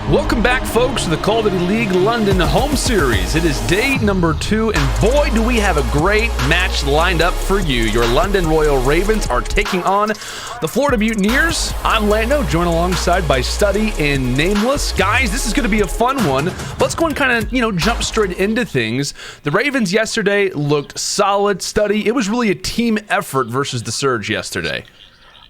Welcome back, folks, to the Call of Duty League London home series. It is day number 2, and boy, do we have a great match lined up for you. Your London Royal Ravens are taking on the Florida Mutineers. I'm Lando, joined alongside by Study and Nameless. Guys, this is going to be a fun one. Let's go and kind of, jump straight into things. The Ravens yesterday looked solid. Study, it was really a team effort versus the Surge yesterday.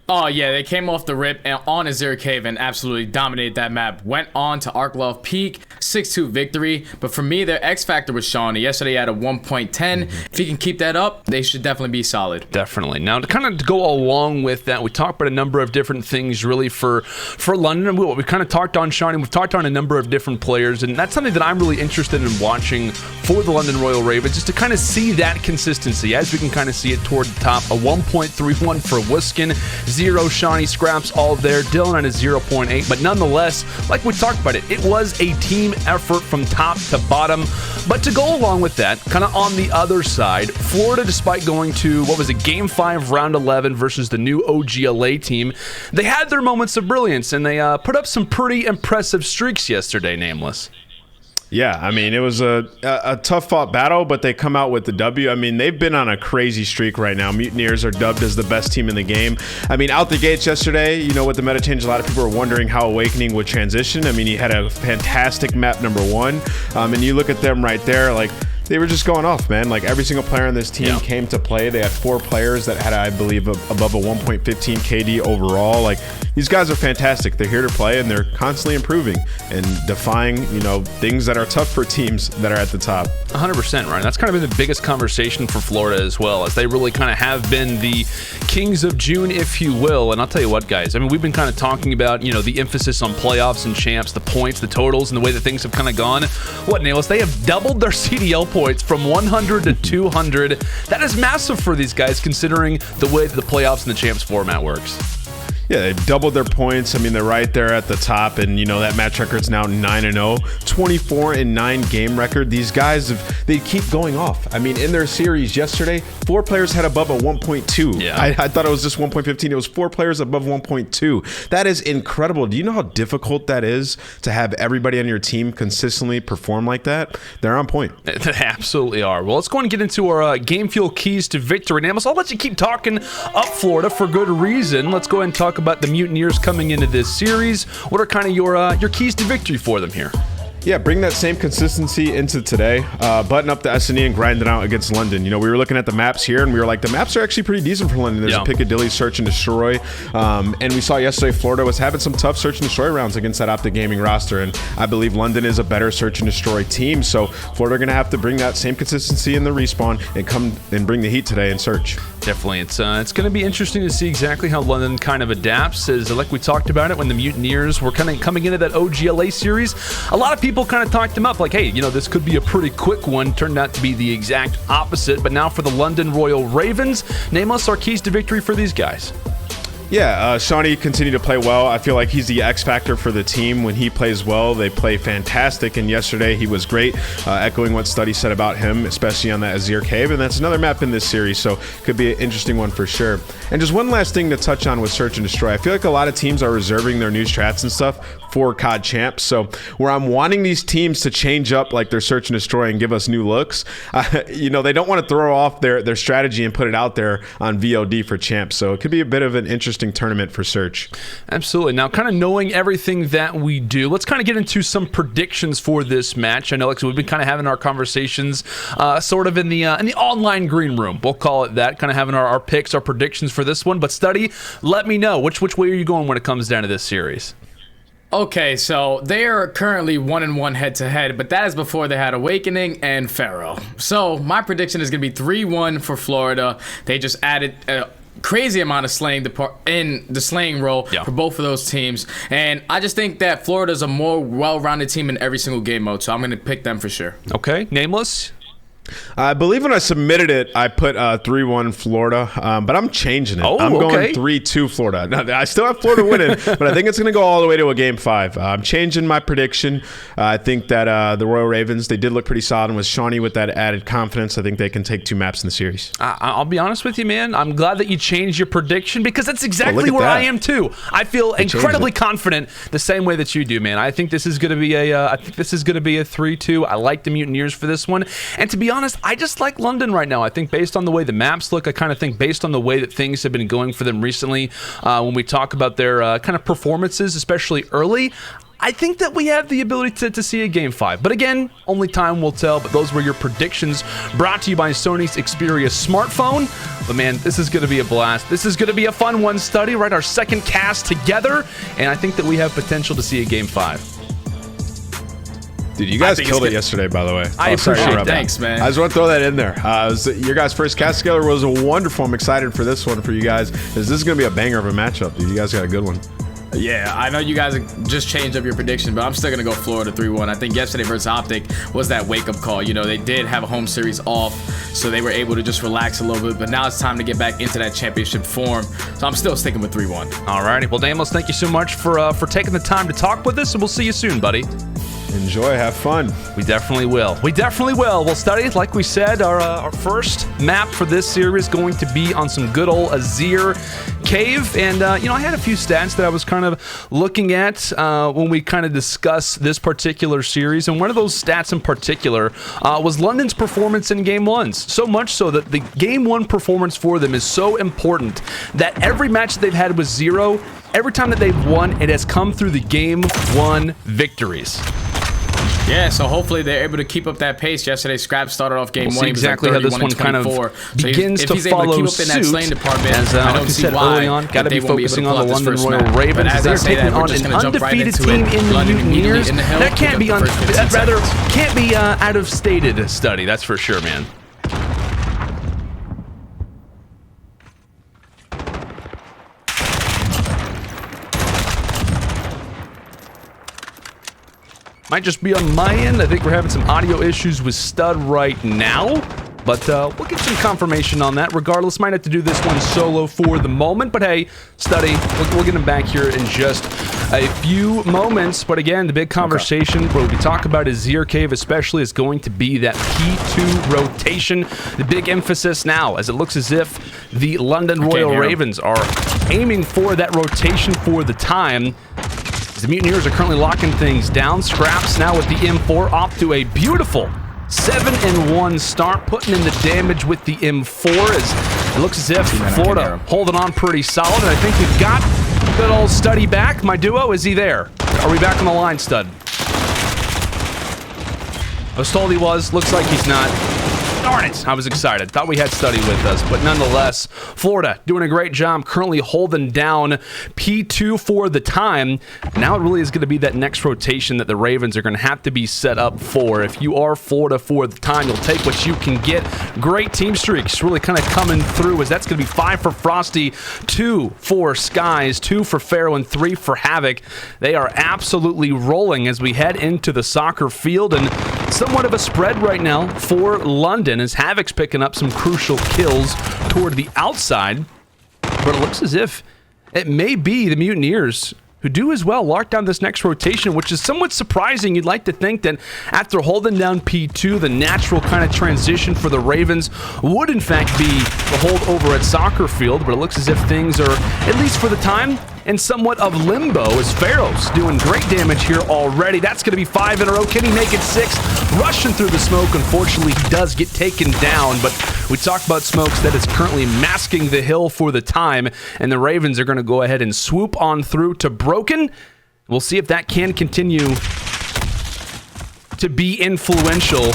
Oh, yeah, they came off the rip and on Azure Cave and absolutely dominated that map. Went on to Arklov Peak, 6-2 victory. But for me, their X factor was Shawnee. Yesterday, he had a 1.10. If he can keep that up, they should definitely be solid. Definitely. Now, to kind of go along with that, we talked about a number of different things really for London. We kind of talked on Shawnee. We've talked on a number of different players, and that's something that I'm really interested in watching for the London Royal Ravens, just to kind of see that consistency, as we can kind of see it toward the top. A 1.31 for Wiskin, 0 Shawnee scraps all there, Dylan at a 0.8, but nonetheless, like we talked about it was a team effort from top to bottom. But to go along with that, kind of on the other side, Florida, despite going to, Game 5, Round 11 versus the new OGLA team, they had their moments of brilliance, and they put up some pretty impressive streaks yesterday, Nameless. Yeah, I mean, it was a tough-fought battle, but they come out with the W. I mean, they've been on a crazy streak right now. Mutineers are dubbed as the best team in the game. I mean, out the gates yesterday, with the meta change, a lot of people were wondering how Awakening would transition. I mean, he had a fantastic map number 1, and you look at them right there, like, they were just going off, man. Like, every single player on this team came to play. They had 4 players that had, I believe, above a 1.15 KD overall. Like, these guys are fantastic. They're here to play, and they're constantly improving and defying, things that are tough for teams that are at the top. 100%, Ryan. That's kind of been the biggest conversation for Florida as well, as they really kind of have been the kings of June, if you will. And I'll tell you what, guys. I mean, we've been kind of talking about, the emphasis on playoffs and champs, the points, the totals, and the way that things have kind of gone. What, Nails? They have doubled their CDL points from 100 to 200. That is massive for these guys, considering the way that the playoffs and the champs format works. Yeah, they've doubled their points. I mean, they're right there at the top, and that match record's now 9-0, 24-9 game record. These guys they keep going off. I mean, in their series yesterday, 4 players had above a 1.2. Yeah. I thought it was just 1.15. It was 4 players above 1.2. That is incredible. Do you know how difficult that is to have everybody on your team consistently perform like that? They're on point. They absolutely are. Well, let's go and get into our game fuel keys to victory. Namus, I'll let you keep talking up Florida for good reason. Let's go ahead and talk about the Mutineers coming into this series. What are kind of your keys to victory for them here? Yeah, bring that same consistency into today. Button up the S&E and grind it out against London. We were looking at the maps here, and we were like, the maps are actually pretty decent for London. There's a Piccadilly search and destroy. And we saw yesterday Florida was having some tough search and destroy rounds against that OpTic Gaming roster. And I believe London is a better search and destroy team. So Florida are going to have to bring that same consistency in the respawn and come and bring the heat today in search. Definitely. It's going to be interesting to see exactly how London kind of adapts. As like we talked about it when the Mutineers were kind of coming into that OGLA series, a lot of people kind of talked them up like, hey, this could be a pretty quick one. Turned out to be the exact opposite. But now for the London Royal Ravens, name us our keys to victory for these guys. Yeah, Shawnee continued to play well. I feel like he's the X factor for the team. When he plays well, they play fantastic. And yesterday, he was great, echoing what Study said about him, especially on that Azure Cave. And that's another map in this series, so could be an interesting one for sure. And just one last thing to touch on with Search and Destroy. I feel like a lot of teams are reserving their new strats and stuff for COD champs. So where I'm wanting these teams to change up like their Search and Destroy and give us new looks, they don't want to throw off their strategy and put it out there on VOD for champs. So it could be a bit of an interesting tournament for Search. Absolutely. Now, kind of knowing everything that we do, let's kind of get into some predictions for this match. I know, like, we've been kind of having our conversations sort of in the online green room. We'll call it that. Kind of having our picks, our predictions for this one. But Study, let me know which way are you going when it comes down to this series? Okay, so they are currently 1-1 head-to-head, but that is before they had Awakening and Pharaoh. So my prediction is going to be 3-1 for Florida. They just added a crazy amount of slaying in the slaying role for both of those teams. And I just think that Florida is a more well-rounded team in every single game mode, so I'm going to pick them for sure. Okay, Nameless? I believe when I submitted it, I put 3-1 Florida, but I'm changing it. I'm going 3-2 Florida. Now, I still have Florida winning, but I think it's going to go all the way to a Game 5. I'm changing my prediction. I think that the Royal Ravens, they did look pretty solid, and with Shawnee with that added confidence, I think they can take 2 maps in the series. I'll be honest with you, man. I'm glad that you changed your prediction because that's exactly where I am too. I feel incredibly confident the same way that you do, man. I think this is going to be a 3-2. I like the Mutineers for this one, and to be honest, I just like London right now. I think based on the way the maps look, I kind of think based on the way that things have been going for them recently, when we talk about their kind of performances, especially early, I think that we have the ability to see a Game 5. But again, only time will tell. But those were your predictions brought to you by Sony's Xperia smartphone. But man, this is going to be a blast. This is going to be a fun one, Study, right? Our second cast together. And I think that we have potential to see a Game 5. Dude, you guys killed it yesterday, by the way. I appreciate it. Thanks, man. I just want to throw that in there. Your guys' first cast together was wonderful. I'm excited for this one for you guys. This is going to be a banger of a matchup, dude. You guys got a good one. Yeah, I know you guys just changed up your prediction, but I'm still going to go Florida 3-1. I think yesterday versus OpTic was that wake-up call. You know, they did have a home series off, so they were able to just relax a little bit, but now it's time to get back into that championship form, so I'm still sticking with 3-1. All righty. Well, Damos, thank you so much for taking the time to talk with us, and we'll see you soon, buddy. Enjoy, have fun. We definitely will. We definitely will. We'll study, like we said, our first map for this series is going to be on some good old Azir Cave. And, you know, I had a few stats that I was kind of looking at when we kind of discussed this particular series. And one of those stats in particular was London's performance in Game 1s. So much so that the Game 1 performance for them is so important that every match that they've had with 0, every time that they've won, it has come through the Game 1 victories. Yeah, so hopefully they're able to keep up that pace. Yesterday, Scrap started off Game 1. See exactly how this one kind of begins to follow suit. As like you said early on, got to be focusing on the London Royal Ravens. They're taking on an undefeated team in the Mutineers. That can't be out of stated, Study. That's for sure, man. Might just be on my end. I think we're having some audio issues with Stud right now, but we'll get some confirmation on that. Regardless, might have to do this one solo for the moment, but hey, Study, we'll get him back here in just a few moments. But again, the big conversation what we talk about is Azir Cave especially is going to be that P2 rotation. The big emphasis now, as it looks as if the London Royal Ravens are aiming for that rotation for the time. The Mutineers are currently locking things down. Scraps now with the M4 off to a beautiful 7-1 start, putting in the damage with the M4 as it looks as if Florida holding on pretty solid. And I think we've got good old Study back. My duo, is he there? Are we back on the line, Stud? I was told he was. Looks like he's not. Darn it. I was excited. Thought we had Study with us, but nonetheless, Florida doing a great job currently holding down P2 for the time. Now it really is going to be that next rotation that the Ravens are going to have to be set up for. If you are Florida for the time, you'll take what you can get. Great team streaks really kind of coming through as that's going to be 5 for Frosty, 2 for Skies, 2 for Pharaoh, and 3 for Havoc. They are absolutely rolling as we head into the soccer field, and somewhat of a spread right now for London as Havoc's picking up some crucial kills toward the outside, but it looks as if it may be the Mutineers who do as well lock down this next rotation, which is somewhat surprising. You'd like to think that after holding down P2, the natural kind of transition for the Ravens would in fact be the hold over at soccer field, but it looks as if things are, at least for the time, in somewhat of limbo as Pharaoh's doing great damage here already. That's going to be 5 in a row. Can he make it 6? Rushing through the smoke. Unfortunately, he does get taken down, but we talk about Smokes that is currently masking the hill for the time, and the Ravens are going to go ahead and swoop on through to Broken. We'll see if that can continue to be influential.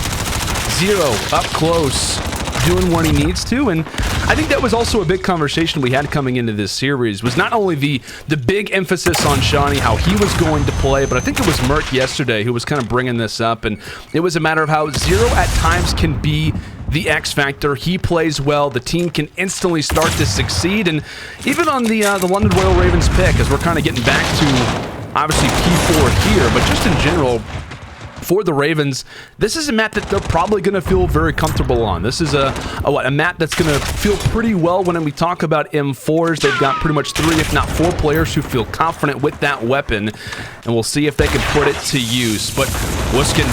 0 up close, doing what he needs to, and I think that was also a big conversation we had coming into this series, was not only the big emphasis on Shawnee, how he was going to play, but I think it was Merc yesterday who was kind of bringing this up, and it was a matter of how Zero at times can be the X factor. He plays well, the team can instantly start to succeed, and even on the London Royal Ravens pick, as we're kind of getting back to obviously P4 here, but just in general, for the Ravens, this is a map that they're probably going to feel very comfortable on. This is a map that's going to feel pretty well when we talk about M4s. They've got pretty much 3, if not 4 players who feel confident with that weapon, and we'll see if they can put it to use. But Wiskin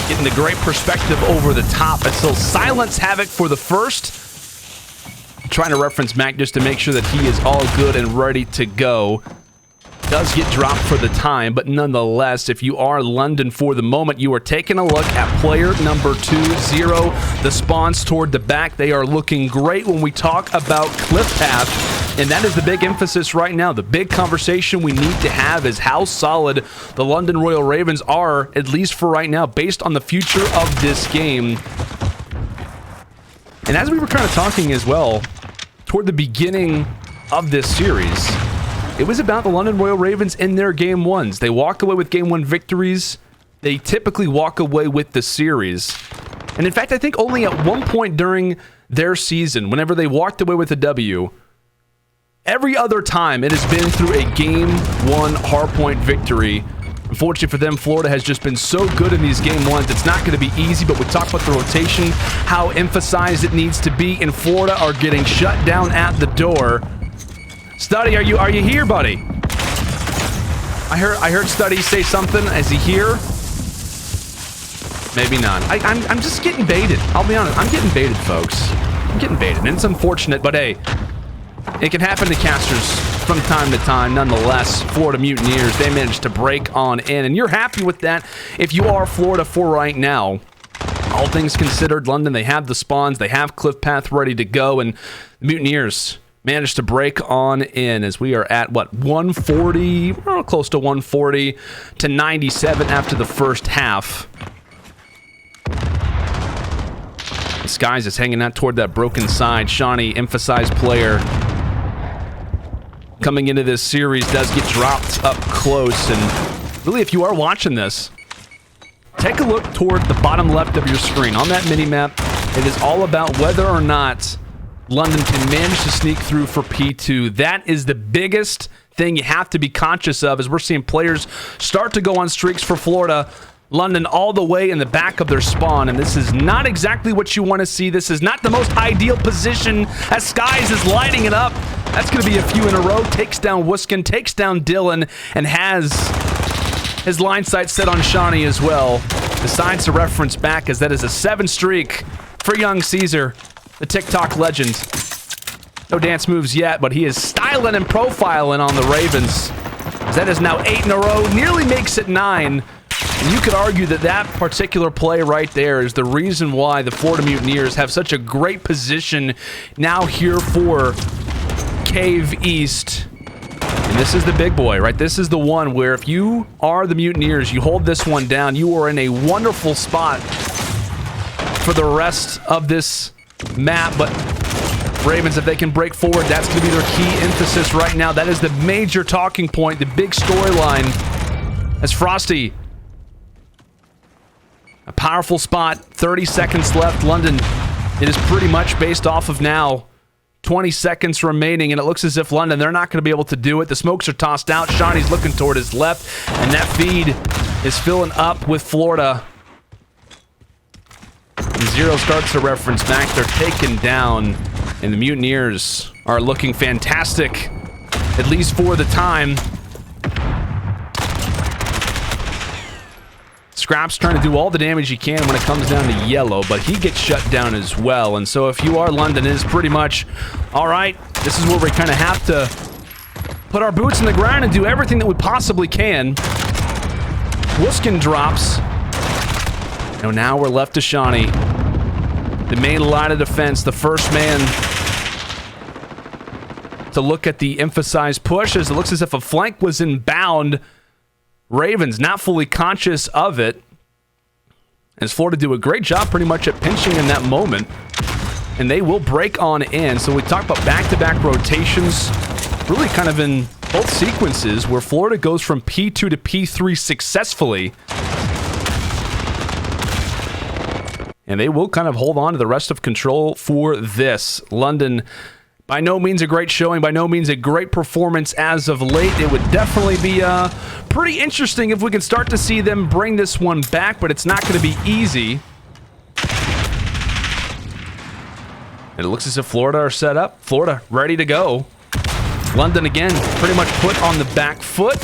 getting the great perspective over the top, and still silence Havoc for the first. Trying to reference Mac just to make sure that he is all good and ready to go. Does get dropped for the time, but nonetheless, if you are London for the moment, you are taking a look at player number 2-0. The spawns toward the back, they are looking great when we talk about cliff path, and that is the big emphasis right now. The big conversation we need to have is how solid the London Royal Ravens are, at least for right now, based on the future of this game. And as we were kind of talking as well, toward the beginning of this series, it was about the London Royal Ravens in their game ones. They walk away with game 1 victories. They typically walk away with the series. And in fact, I think only at one point during their season, whenever they walked away with a W, every other time it has been through a game 1 hardpoint victory. Unfortunately for them, Florida has just been so good in these game ones. It's not going to be easy, but we talk about the rotation, how emphasized it needs to be, and Florida are getting shut down at the door. Studdy, are you here, buddy? I heard Studdy say something. Is he here? Maybe not. I'm just getting baited. I'll be honest. I'm getting baited, folks. I'm getting baited, and it's unfortunate, but hey, it can happen to casters from time to time. Nonetheless, Florida Mutineers, they managed to break on in, and you're happy with that if you are Florida for right now. All things considered, London, they have the spawns, they have cliff path ready to go, and the Mutineers managed to break on in as we are at, what, 140, or close to 140 to 97 after the first half. Skies is hanging out toward that broken side. Shawnee, emphasized player, coming into this series, does get dropped up close. And really, if you are watching this, take a look toward the bottom left of your screen. On that mini-map, it is all about whether or not London can manage to sneak through for P2. That is the biggest thing you have to be conscious of as we're seeing players start to go on streaks for Florida. London all the way in the back of their spawn, and this is not exactly what you want to see. This is not the most ideal position as Skies is lighting it up. That's going to be a few in a row. Takes down Wiskin, takes down Dylan, and has his line sight set on Shawnee as well. Decides to reference back as that is a 7 streak for young Caesar, the TikTok legend. No dance moves yet, but he is styling and profiling on the Ravens. That is now 8 in a row, nearly makes it 9. And you could argue that that particular play right there is the reason why the Florida Mutineers have such a great position now here for Cave East. And this is the big boy, right? This is the one where if you are the Mutineers, you hold this one down, you are in a wonderful spot for the rest of this map. But Ravens, if they can break forward, that's going to be their key emphasis right now. That is the major talking point, the big storyline. As Frosty, a powerful spot, 30 seconds left. London, it is pretty much based off of now 20 seconds remaining, and it looks as if London, they're not going to be able to do it. The smokes are tossed out. Shawnee's looking toward his left, and that feed is filling up with Florida. And Zero starts to reference back. They're taken down, and the Mutineers are looking fantastic, at least for the time. Scraps trying to do all the damage he can when it comes down to yellow, but he gets shut down as well. And so if you are London, it is pretty much, all right, this is where we kind of have to put our boots in the ground and do everything that we possibly can. Wiskin drops. Now we're left to Shawnee. The main line of defense, the first man to look at the emphasized push as it looks as if a flank was inbound. Ravens not fully conscious of it, as Florida do a great job pretty much at pinching in that moment, and they will break on in. So we talk about back-to-back rotations, really kind of in both sequences, where Florida goes from P2 to P3 successfully, and they will kind of hold on to the rest of control for this. London By no means a great showing, by no means a great performance as of late. It would definitely be pretty interesting if we can start to see them bring this one back, but it's not going to be easy. And it looks as if Florida are set up. Florida ready to go. London again, pretty much put on the back foot.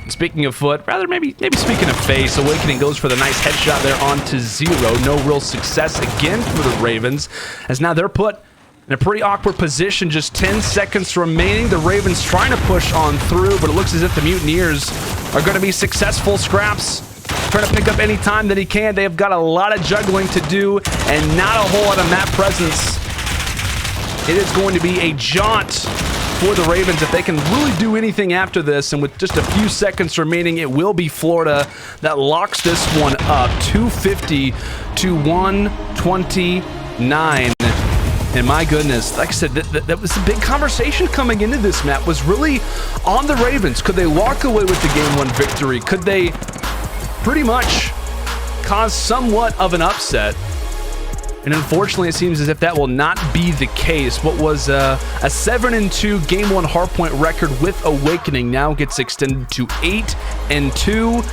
Speaking of foot, rather maybe speaking of face, Awakening goes for the nice headshot there onto 0. No real success again for the Ravens, as now they're put in a pretty awkward position. Just 10 seconds remaining. The Ravens trying to push on through, but it looks as if the Mutineers are going to be successful. Scraps trying to pick up any time that he can. They have got a lot of juggling to do and not a whole lot of map presence. It is going to be a jaunt for the Ravens if they can really do anything after this, and with just a few seconds remaining, it will be Florida that locks this one up. 250 to 129. And my goodness, like I said, that was a big conversation coming into this map, was really on the Ravens. Could they walk away with the game 1 victory? Could they pretty much cause somewhat of an upset? And unfortunately, it seems as if that will not be the case. What was a 7-2 Game 1 Hardpoint record with Awakening now gets extended to 8-2.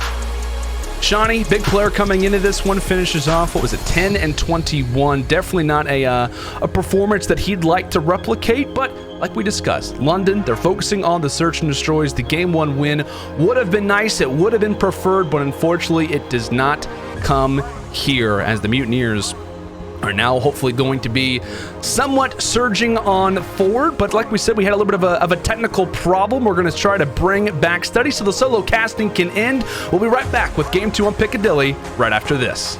Shawnee, big player coming into this one, finishes off, what was it, 10-21. Definitely not a performance that he'd like to replicate, but like we discussed, London, they're focusing on the search and destroys. The Game 1 win would have been nice, it would have been preferred, but unfortunately, it does not come here, as the Mutineers are now hopefully going to be somewhat surging on forward. But like we said, we had a little bit of a technical problem. We're going to try to bring back Study so the solo casting can end. We'll be right back with Game 2 on Piccadilly right after this.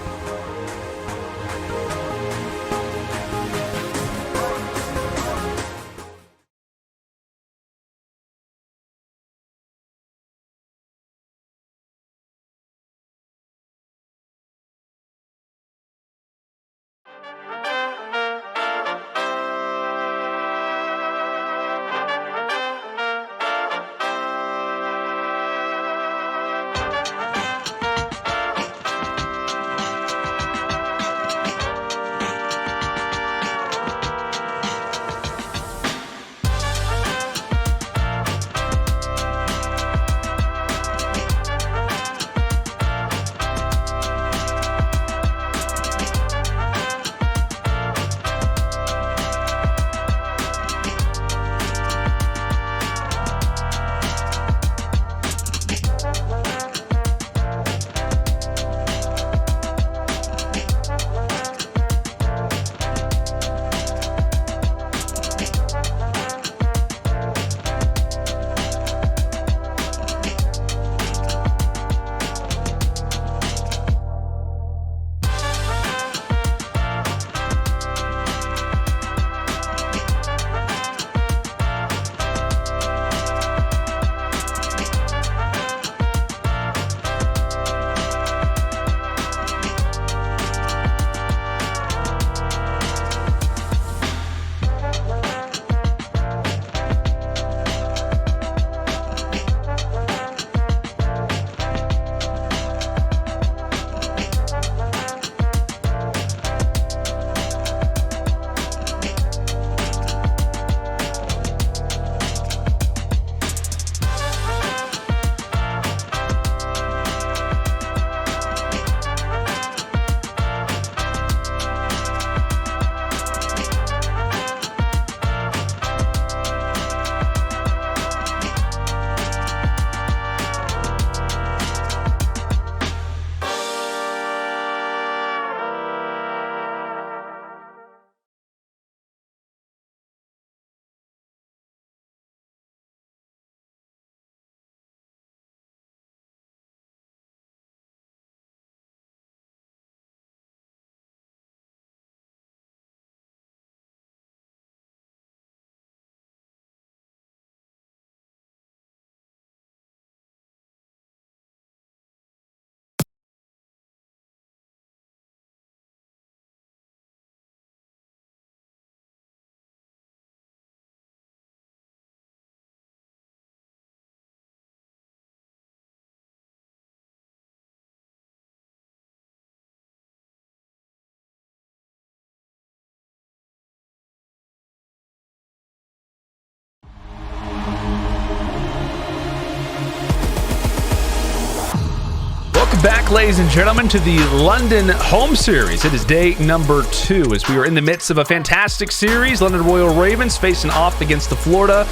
Welcome back, ladies and gentlemen, to the London home series. It is day number 2 as we are in the midst of a fantastic series. London Royal Ravens facing off against the Florida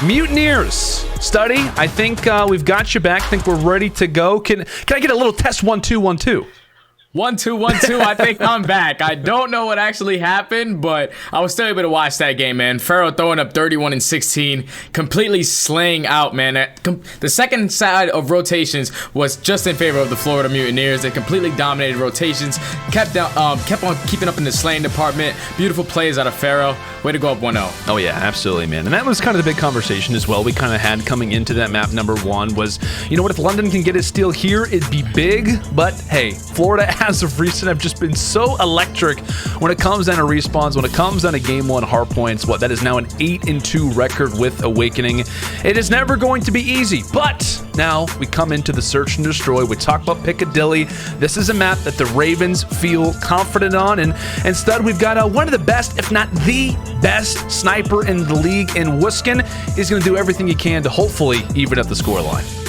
Mutineers. Study, I think we've got you back. I think we're ready to go. Can I get a little test 1 2 1 2? 1 2 1 2. I think I'm back. I don't know what actually happened, but I was still able to watch that game, man. Pharaoh throwing up 31 and 16, completely slaying out, man. The second side of rotations was just in favor of the Florida Mutineers. They completely dominated rotations, kept on keeping up in the slaying department. Beautiful plays out of Pharaoh. Way to go up 1-0. Oh yeah, absolutely, man. And that was kind of the big conversation as well. We kind of had coming into that map number 1 was, you know what, if London can get a steal here, it'd be big. But hey, Florida, as of recent, have just been so electric when it comes down to respawns, when it comes down to game 1 hardpoints. What, that is now an 8-2 record with Awakening. It is never going to be easy, but now we come into the search and destroy. We talk about Piccadilly. This is a map that the Ravens feel confident on, and instead we've got one of the best, if not the best sniper in the league in Wuskin. He's going to do everything he can to hopefully even up the scoreline.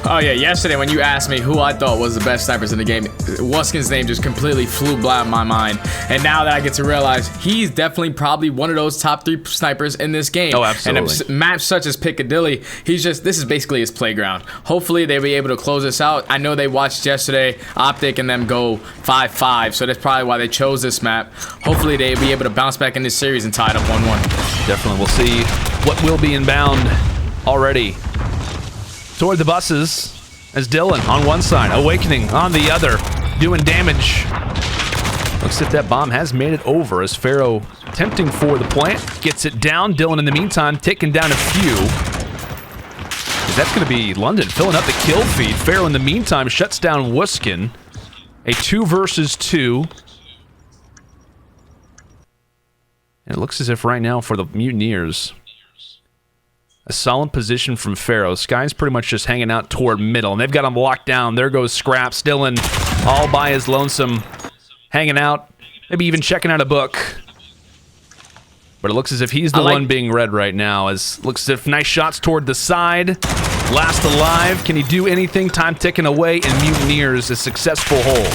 Oh yeah, yesterday when you asked me who I thought was the best snipers in the game, Wuskin's name just completely flew by my mind. And now that I get to realize he's definitely probably one of those top 3 snipers in this game. Oh, absolutely. And maps such as Piccadilly, this is basically his playground. Hopefully they'll be able to close this out. I know they watched yesterday OpTic and them go 5-5, so that's probably why they chose this map. Hopefully they'll be able to bounce back in this series and tie it up 1-1. Definitely, we'll see what will be inbound already. Toward the buses as Dylan on one side, Awakening on the other, doing damage. Looks like that bomb has made it over as Pharaoh attempting for the plant, gets it down. Dylan in the meantime taking down a few. That's going to be London filling up the kill feed. Pharaoh in the meantime shuts down Wuskin. A 2 versus 2. And it looks as if right now for the Mutineers, a solid position from Pharaoh. Sky's pretty much just hanging out toward middle, and they've got him locked down. There goes Scraps. Dylan all by his lonesome, hanging out, maybe even checking out a book. But it looks as if he's the one being read right now. Looks as if nice shots toward the side. Last alive. Can he do anything? Time ticking away, and Mutineers a successful hold.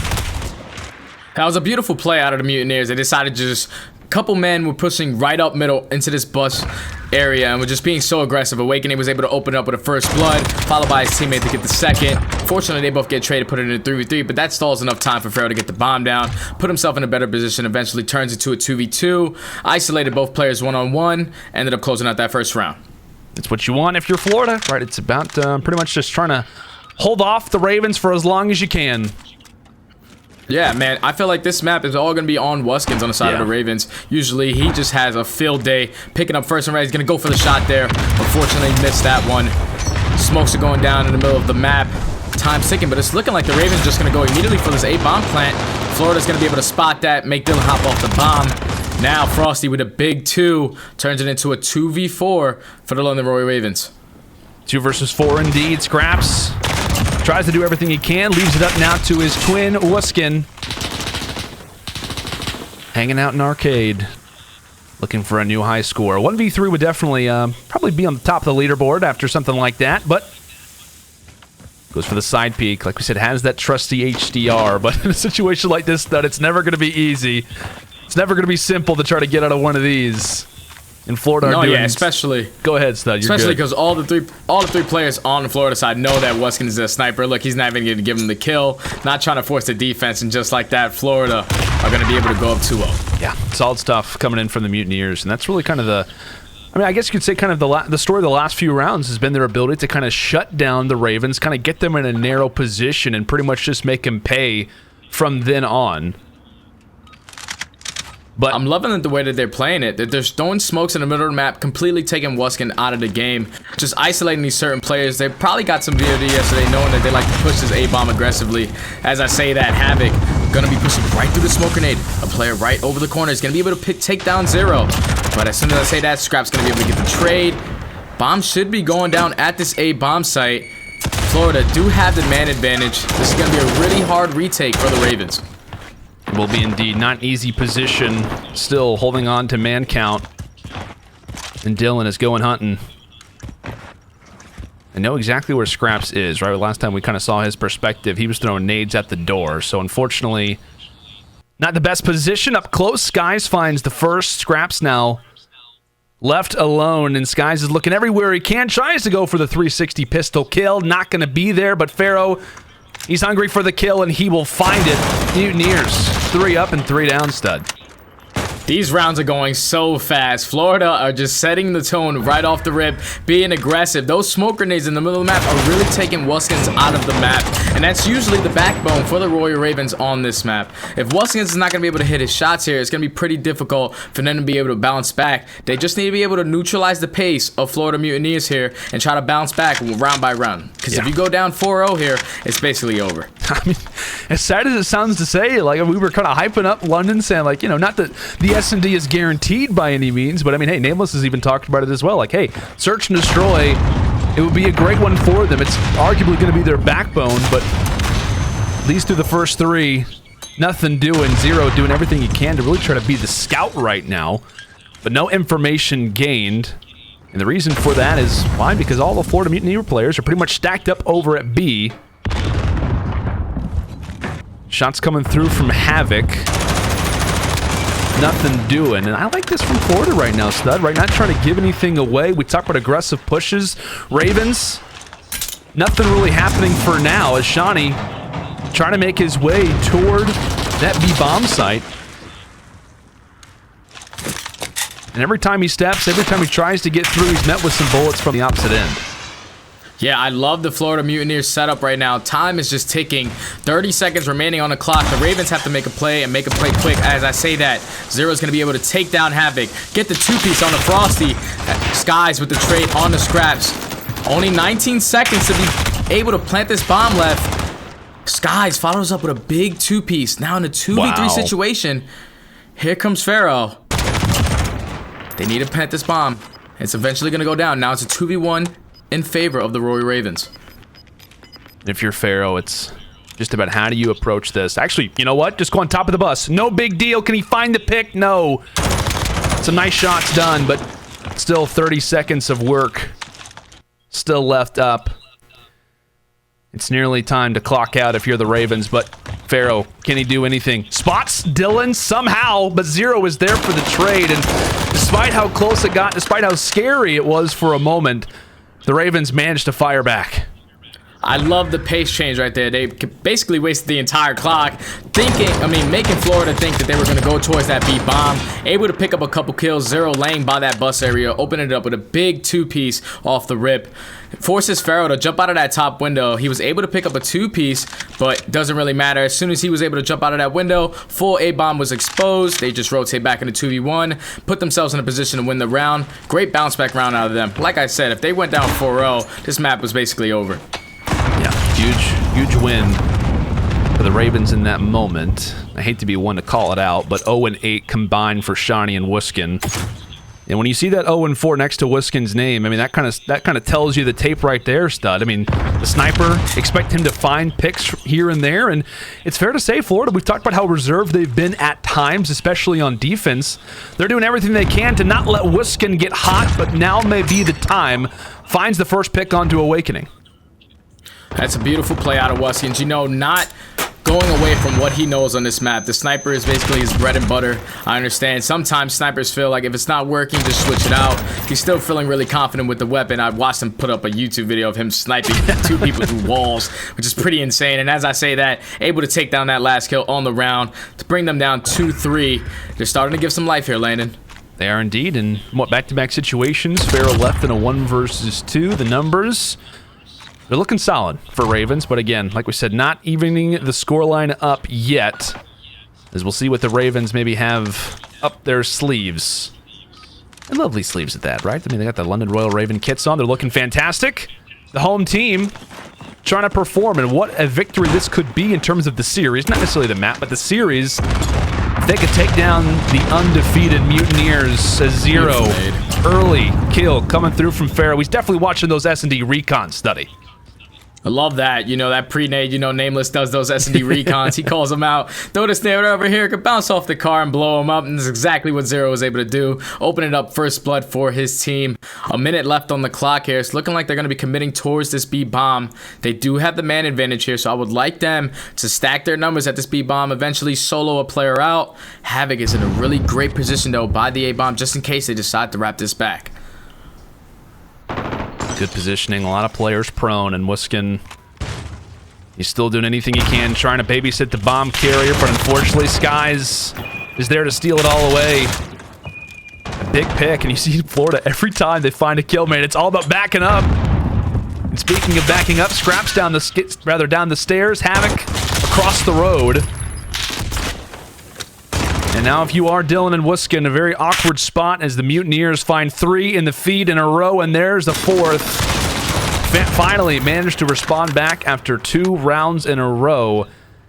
That was a beautiful play out of the Mutineers. They decided to just... couple men were pushing right up middle into this bus area and were just being so aggressive. Awakening was able to open up with a first blood, followed by his teammate to get the second. Fortunately, they both get traded, put it in a 3v3, but that stalls enough time for Pharaoh to get the bomb down, put himself in a better position, eventually turns it to a 2v2, isolated both players one-on-one, ended up closing out that first round. It's what you want if you're Florida, right? It's about pretty much just trying to hold off the Ravens for as long as you can. Yeah, man, I feel like this map is all going to be on Wuskins on the side of the Ravens. Usually, he just has a field day, picking up first and right. He's going to go for the shot there. Unfortunately, missed that one. Smokes are going down in the middle of the map. Time's ticking, but it's looking like the Ravens just going to go immediately for this A-bomb plant. Florida's going to be able to spot that, make Dylan hop off the bomb. Now, Frosty with a big 2 turns it into a 2v4 for the London Royal Ravens. 2 versus 4 indeed. Scraps tries to do everything he can, leaves it up now to his twin, Wuskin. Hanging out in arcade, looking for a new high score. 1v3 would definitely probably be on the top of the leaderboard after something like that, but goes for the side peek. Like we said, has that trusty HDR, but in a situation like this, Stud, it's never going to be easy. It's never going to be simple to try to get out of one of these. In Florida, especially. Go ahead, Stud. You're especially because all the three players on the Florida side know that Wuskin is a sniper. Look, he's not even going to give him the kill. Not trying to force the defense, and just like that, Florida are going to be able to go up 2-0. Yeah, solid stuff coming in from the Mutineers, and that's really kind of the. I mean, I guess you could say kind of the story of the last few rounds has been their ability to kind of shut down the Ravens, kind of get them in a narrow position, and pretty much just make them pay from then on. But I'm loving the way that they're playing it. That they're throwing smokes in the middle of the map, completely taking Wuskin out of the game. Just isolating these certain players. They probably got some VOD yesterday knowing that they like to push this A-bomb aggressively. As I say that, Havoc going to be pushing right through the smoke grenade. A player right over the corner is going to be able to take down Zero. But as soon as I say that, Scrap's going to be able to get the trade. Bomb should be going down at this A-bomb site. Florida do have the man advantage. This is going to be a really hard retake for the Ravens. Will be indeed. Not an easy position. Still holding on to man count. And Dylan is going hunting. know exactly where Scraps is, right? Last time we kind of saw his perspective, he was throwing nades at the door. So unfortunately, not the best position up close. Skies finds the first. Scraps now left alone, and Skies is looking everywhere he can. Tries to go for the 360 pistol kill. Not going to be there, but Pharaoh, he's hungry for the kill, and he will find it. Mutineers, 3 up and 3 down, stud. These rounds are going so fast. Florida are just setting the tone right off the rip, being aggressive. Those smoke grenades in the middle of the map are really taking Wuskins out of the map, and that's usually the backbone for the Royal Ravens on this map. If Wuskins is not going to be able to hit his shots here, it's going to be pretty difficult for them to be able to bounce back. They just need to be able to neutralize the pace of Florida Mutineers here and try to bounce back round by round. Because if you go down 4-0 here, it's basically over. I mean, as sad as it sounds to say, like, we were kind of hyping up London, saying, like, you know, not that the S&D is guaranteed by any means, but I mean, hey, Nameless has even talked about it as well. Like, hey, search and destroy, it would be a great one for them. It's arguably going to be their backbone, but at least through the first 3, nothing doing. Zero doing everything he can to really try to be the scout right now, but no information gained. And the reason for that is, why? Because all the Florida Mutineer players are pretty much stacked up over at B. Shots coming through from Havoc. Nothing doing. And I like this from Florida right now, stud. Right, not trying to give anything away. We talk about aggressive pushes. Ravens, nothing really happening for now as Shawnee trying to make his way toward that B-bomb site. And every time he steps, every time he tries to get through, he's met with some bullets from the opposite end. Yeah, I love the Florida Mutineers setup right now. Time is just ticking. 30 seconds remaining on the clock. The Ravens have to make a play and make a play quick. As I say that, Zero's going to be able to take down Havoc. Get the 2-piece on the Frosty. Skies with the trade on the Scraps. Only 19 seconds to be able to plant this bomb left. Skies follows up with a big 2-piece. Now in a 2v3 situation. Here comes Pharaoh. They need to plant this bomb. It's eventually going to go down. Now it's a 2v1 in favor of the Royal Ravens. If you're Pharaoh, it's just about how do you approach this. Actually, you know what? Just go on top of the bus. No big deal. Can he find the pick? No. Some nice shots done, but still 30 seconds of work still left up. It's nearly time to clock out if you're the Ravens, but Pharaoh, can he do anything? Spots Dylan somehow, but Zero is there for the trade, and despite how close it got, despite how scary it was for a moment, the Ravens managed to fire back. I love the pace change right there. They basically wasted the entire clock making Florida think that they were going to go towards that B bomb. Able to pick up a couple kills. Zero laying by that bus area, opening it up with a big 2-piece off the rip. Forces Pharaoh to jump out of that top window. He was able to pick up a 2-piece, but doesn't really matter. As soon as he was able to jump out of that window, full A-bomb was exposed. They just rotate back into 2v1, put themselves in a position to win the round. Great bounce back round out of them. Like I said, if they went down 4-0, this map was basically over. Yeah, huge win for the Ravens in that moment. I hate to be one to call it out, but 0-8 combined for Shawnee and Wuskin. And when you see that 0-4 next to Wuskin's name, I mean, that kind of tells you the tape right there, stud. I mean, the sniper, expect him to find picks here and there, and it's fair to say, Florida, we've talked about how reserved they've been at times, especially on defense. They're doing everything they can to not let Wuskin get hot, but now may be the time. Finds the first pick onto Awakening. That's a beautiful play out of Wuskins. You know, not going away from what he knows on this map. The sniper is basically his bread and butter. I understand. Sometimes snipers feel like if it's not working, just switch it out. He's still feeling really confident with the weapon. I watched him put up a YouTube video of him sniping 2 people through walls, which is pretty insane. And as I say that, able to take down that last kill on the round to bring them down 2-3. They're starting to give some life here, Landon. They are indeed. In what back-to-back situations, Pharaoh left in a 1 versus 2. The numbers, they're looking solid for Ravens, but again, like we said, not evening the scoreline up yet, as we'll see what the Ravens maybe have up their sleeves. And lovely sleeves at that, right? I mean, they got the London Royal Raven kits on. They're looking fantastic. The home team trying to perform, and what a victory this could be in terms of the series. Not necessarily the map, but the series. If they could take down the undefeated Mutineers as Zero. Early kill coming through from Pharaoh. He's definitely watching those S&D recon study. I love that. You know, that pre-nade, you know, Nameless does those S&D recons. He calls them out. Throw the snare over here, could bounce off the car and blow him up. And that's exactly what Zero was able to do. Open it up first blood for his team. A minute left on the clock here. It's looking like they're going to be committing towards this B bomb. They do have the man advantage here, so I would like them to stack their numbers at this B bomb, eventually solo a player out. Havoc is in a really great position, though, by the A bomb, just in case they decide to wrap this back. Good positioning, a lot of players prone, and Wiskin, he's still doing anything he can, trying to babysit the bomb carrier, but unfortunately Skies is there to steal it all away. A big pick, and you see Florida every time they find a kill, man. It's all about backing up. And speaking of backing up, Scraps down the stairs, Havoc across the road. And now if you are Dylan and Wiskin, a very awkward spot as the Mutineers find 3 in the feed in a row, and there's a 4th. Finally managed to respond back after 2 rounds in a row,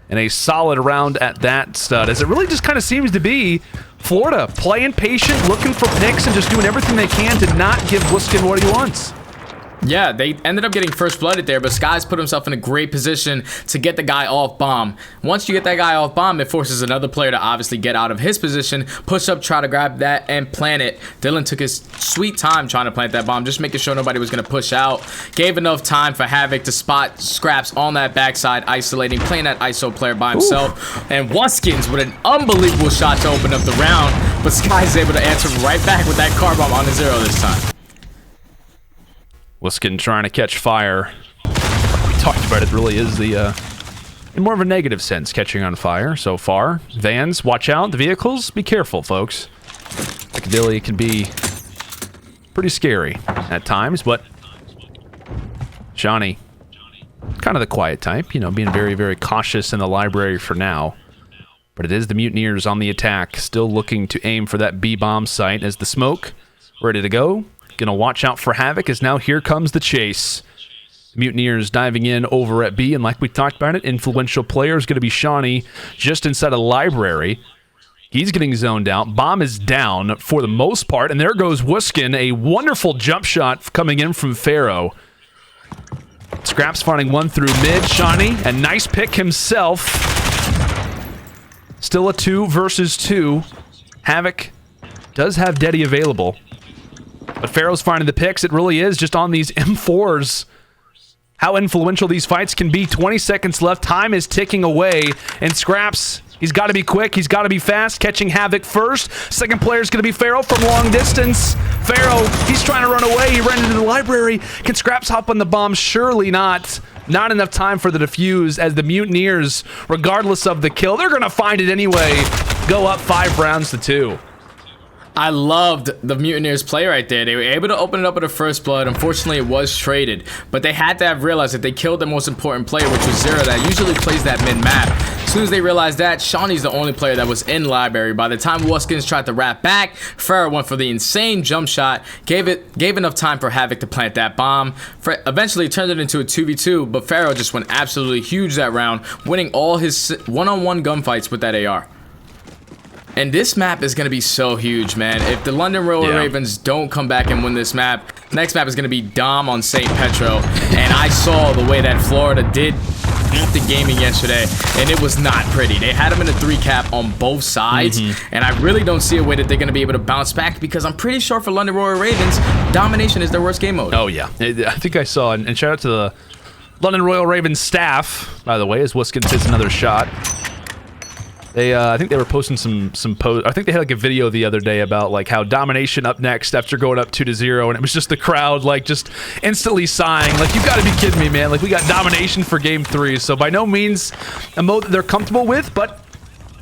and a solid round at that stud, as it really just kind of seems to be Florida playing patient, looking for picks, and just doing everything they can to not give Wiskin what he wants. Yeah, they ended up getting first blooded there, but Skies put himself in a great position to get the guy off bomb. Once you get that guy off bomb, it forces another player to obviously get out of his position, push up, try to grab that, and plant it. Dylan took his sweet time trying to plant that bomb, just making sure nobody was going to push out. Gave enough time for Havoc to spot Scraps on that backside, isolating, playing that ISO player by himself. Ooh. And Waskins with an unbelievable shot to open up the round, but Skies is able to answer right back with that car bomb on the 0 this time. Wiskin trying to catch fire. We talked about it, really is the, in more of a negative sense, catching on fire so far. Vans, watch out. The vehicles, be careful, folks. Piccadilly can be pretty scary at times, but Johnny, kind of the quiet type, you know, being very, very cautious in the library for now. But it is the Mutineers on the attack, still looking to aim for that B-bomb site as the smoke ready to go. Gonna watch out for Havoc as now here comes the chase. Mutineers diving in over at B, and like we talked about it, influential player is going to be Shawnee just inside a library. He's getting zoned out. Bomb is down for the most part, and there goes Wiskin. A wonderful jump shot coming in from Pharaoh. Scraps finding one through mid. Shawnee, a nice pick himself. Still a 2 versus 2. Havoc does have Deddy available. But Pharaoh's finding the picks. It really is just on these M4s. How influential these fights can be. 20 seconds left. Time is ticking away. And Scraps, he's got to be quick. He's got to be fast. Catching Havoc first. Second player is going to be Pharaoh from long distance. Pharaoh, he's trying to run away. He ran into the library. Can Scraps hop on the bomb? Surely not. Not enough time for the defuse as the Mutineers, regardless of the kill, they're going to find it anyway. Go up 5 rounds to 2. I loved the Mutineers play right there. They were able to open it up with a first blood. Unfortunately, it was traded. But they had to have realized that they killed the most important player, which was Zero, that usually plays that mid-map. As soon as they realized that, Shawnee's the only player that was in library. By the time Waskins tried to wrap back, Farrah went for the insane jump shot, gave enough time for Havoc to plant that bomb. Eventually turned it into a 2v2, but Farrah just went absolutely huge that round, winning all his one-on-one gunfights with that AR. And this map is going to be so huge, man. If the London Royal Ravens don't come back and win this map, next map is going to be Dom on St. Petro. And I saw the way that Florida did OpTic Gaming yesterday, and it was not pretty. They had them in a 3 cap on both sides, and I really don't see a way that they're going to be able to bounce back, because I'm pretty sure for London Royal Ravens, Domination is their worst game mode. Oh, yeah. I think I saw, and shout out to the London Royal Ravens staff, by the way, as Wiskins hits another shot. They, I think they were posting some posts. I think they had like a video the other day about like how Domination up next after going up 2-0, and it was just the crowd like just instantly sighing. Like, you got to be kidding me, man! Like, we got Domination for Game 3, so by no means a mode that they're comfortable with, but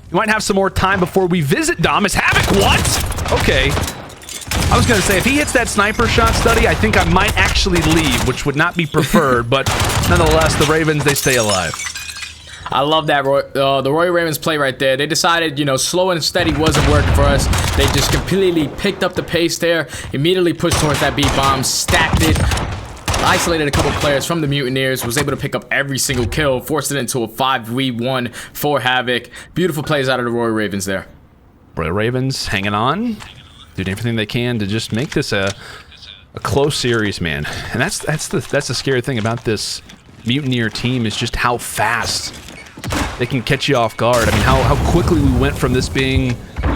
you might have some more time before we visit Dom. Is Havoc what? Okay. I was gonna say if he hits that sniper shot, Study, I think I might actually leave, which would not be preferred, but nonetheless, the Ravens, they stay alive. I love that the Royal Ravens play right there. They decided, you know, slow and steady wasn't working for us. They just completely picked up the pace there, immediately pushed towards that B-bomb, stacked it, isolated a couple players from the Mutineers, was able to pick up every single kill, forced it into a 5v1 for Havoc. Beautiful plays out of the Royal Ravens there. Royal Ravens hanging on, doing everything they can to just make this a close series, man. And that's the scary thing about this Mutineer team is just how fast they can catch you off guard. I mean, how quickly we went from this being,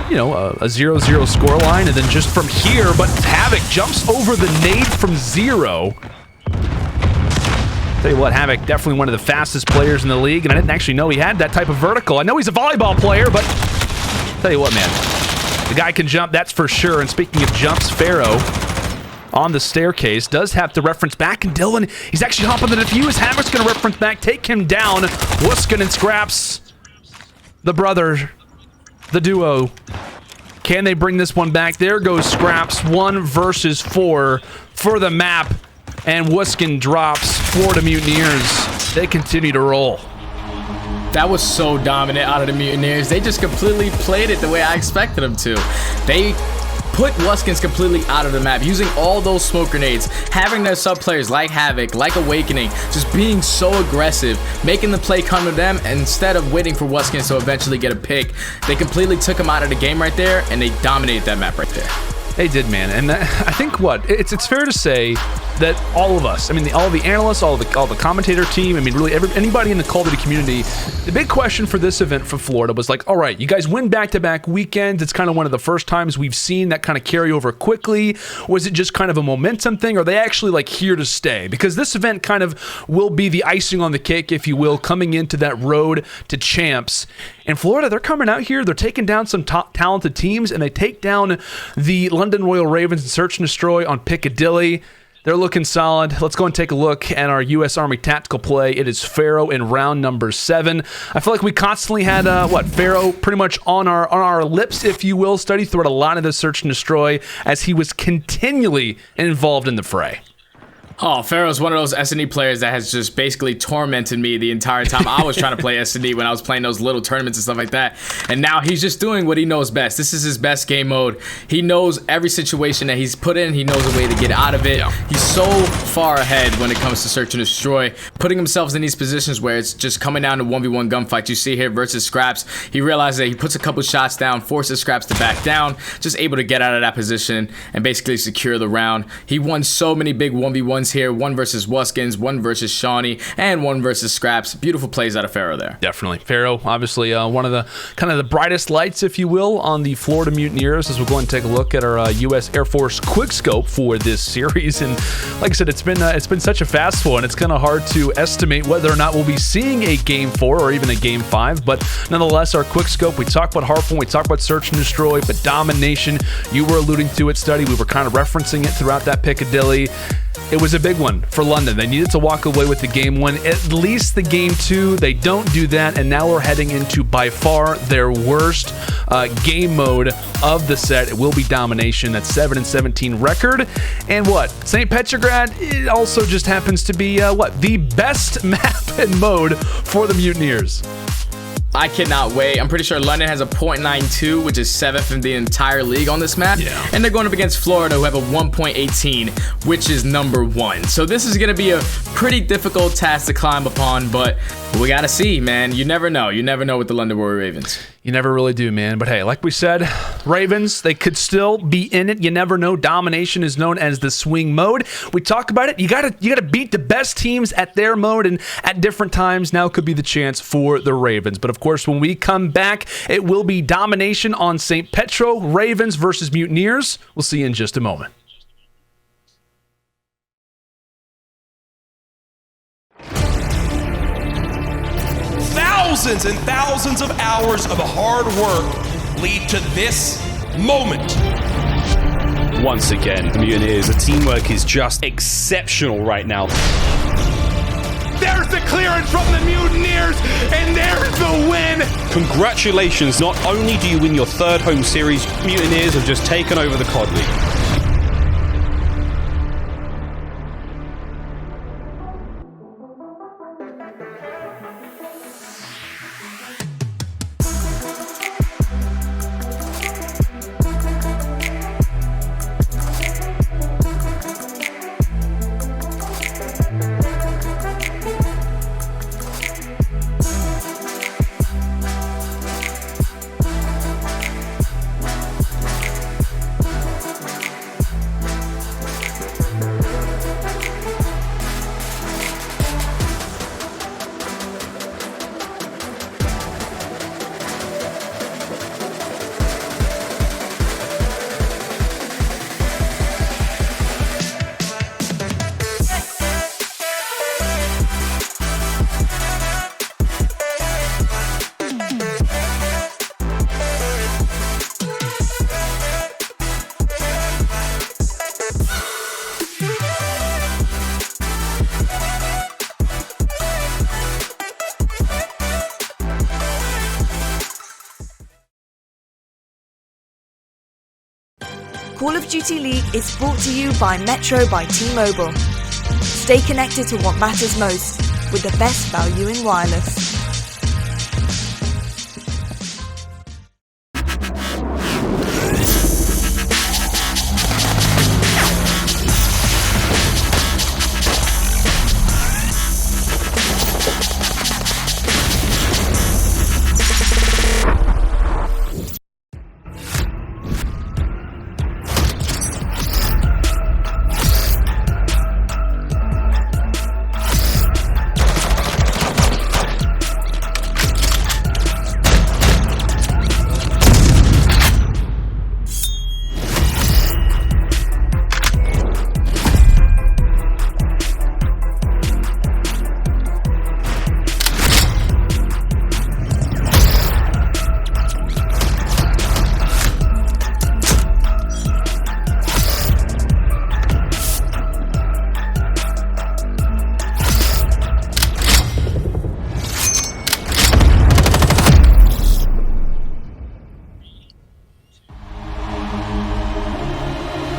you know, a 0-0 scoreline, and then just from here, but Havoc jumps over the nade from 0. Tell you what, Havoc, definitely one of the fastest players in the league, and I didn't actually know he had that type of vertical. I know he's a volleyball player, but tell you what, man, the guy can jump, that's for sure. And speaking of jumps, Pharaoh on the staircase does have to reference back, and Dylan, he's actually hopping the defuse. Havoc's gonna reference back, take him down. Wuskin and Scraps, the brother, the duo. Can they bring this one back? There goes Scraps, 1 versus 4 for the map, and Wuskin drops Florida Mutineers. They continue to roll. That was so dominant out of the Mutineers. They just completely played it the way I expected them to. They put Wuskins completely out of the map, using all those smoke grenades, having their sub players like Havoc, like Awakening, just being so aggressive, making the play come to them instead of waiting for Wuskins to eventually get a pick. They completely took him out of the game right there, and they dominated that map right there. They did, man, and I think it's fair to say that all of us, I mean, all the analysts, all the commentator team, I mean, really anybody in the Call of Duty community, the big question for this event for Florida was like, all right, you guys win back-to-back weekends. It's kind of one of the first times we've seen that kind of carry over quickly. Was it just kind of a momentum thing? Or are they actually like here to stay? Because this event kind of will be the icing on the cake, if you will, coming into that road to champs. In Florida, they're coming out here, they're taking down some top talented teams, and they take down the London Royal Ravens and Search and Destroy on Piccadilly. They're looking solid. Let's go and take a look at our U.S. Army tactical play. It is Pharaoh in round number 7. I feel like we constantly had, Pharaoh pretty much on our lips, if you will, study throughout a lot of the Search and Destroy as he was continually involved in the fray. Oh, Pharaoh's one of those S&D players that has just basically tormented me the entire time I was trying to play S&D when I was playing those little tournaments and stuff like that. And now he's just doing what he knows best. This is his best game mode. He knows every situation that he's put in. He knows a way to get out of it. Yeah. He's so far ahead when it comes to Search and Destroy, putting himself in these positions where it's just coming down to 1v1 gunfights. You see here versus Scraps. He realizes that he puts a couple shots down, forces Scraps to back down, just able to get out of that position and basically secure the round. He won so many big 1v1s here, 1 versus Wuskins, 1 versus Shawnee, and 1 versus Scraps. Beautiful plays out of Pharaoh there. Definitely. Pharaoh, obviously one of the kind of the brightest lights, if you will, on the Florida Mutineers as we'll go and take a look at our U.S. Air Force quickscope for this series. And like I said, it's been such a fast one. It's kind of hard to estimate whether or not we'll be seeing a Game 4 or even a Game 5, but nonetheless, our quickscope, we talked about Hardpoint, we talked about Search and Destroy, but Domination, you were alluding to it, Study. We were kind of referencing it throughout that Piccadilly. It was a big one for London. They needed to walk away with the Game 1, at least the Game 2. They don't do that, and now we're heading into by far their worst game mode of the set. It will be Domination. That's 7-17 record. And what? St. Petrograd, it also just happens to be, the best map and mode for the Mutineers. I cannot wait. I'm pretty sure London has a .92, which is 7th in the entire league on this map. Yeah. And they're going up against Florida, who have a 1.18, which is number 1. So this is going to be a pretty difficult task to climb upon, but we got to see, man. You never know. You never know with the London Royal Ravens. You never really do, man. But hey, like we said, Ravens, they could still be in it. You never know. Domination is known as the swing mode. We talk about it. You gotta beat the best teams at their mode, and at different times now could be the chance for the Ravens. But of course, when we come back, it will be Domination on St. Petro, Ravens versus Mutineers. We'll see you in just a moment. Thousands and thousands of hours of hard work lead to this moment. Once again, the Mutineers, the teamwork is just exceptional right now. There's the clearance from the Mutineers, and there's the win! Congratulations, not only do you win your 3rd home series, Mutineers have just taken over the COD League. Call of Duty League is brought to you by Metro by T-Mobile. Stay connected to what matters most with the best value in wireless.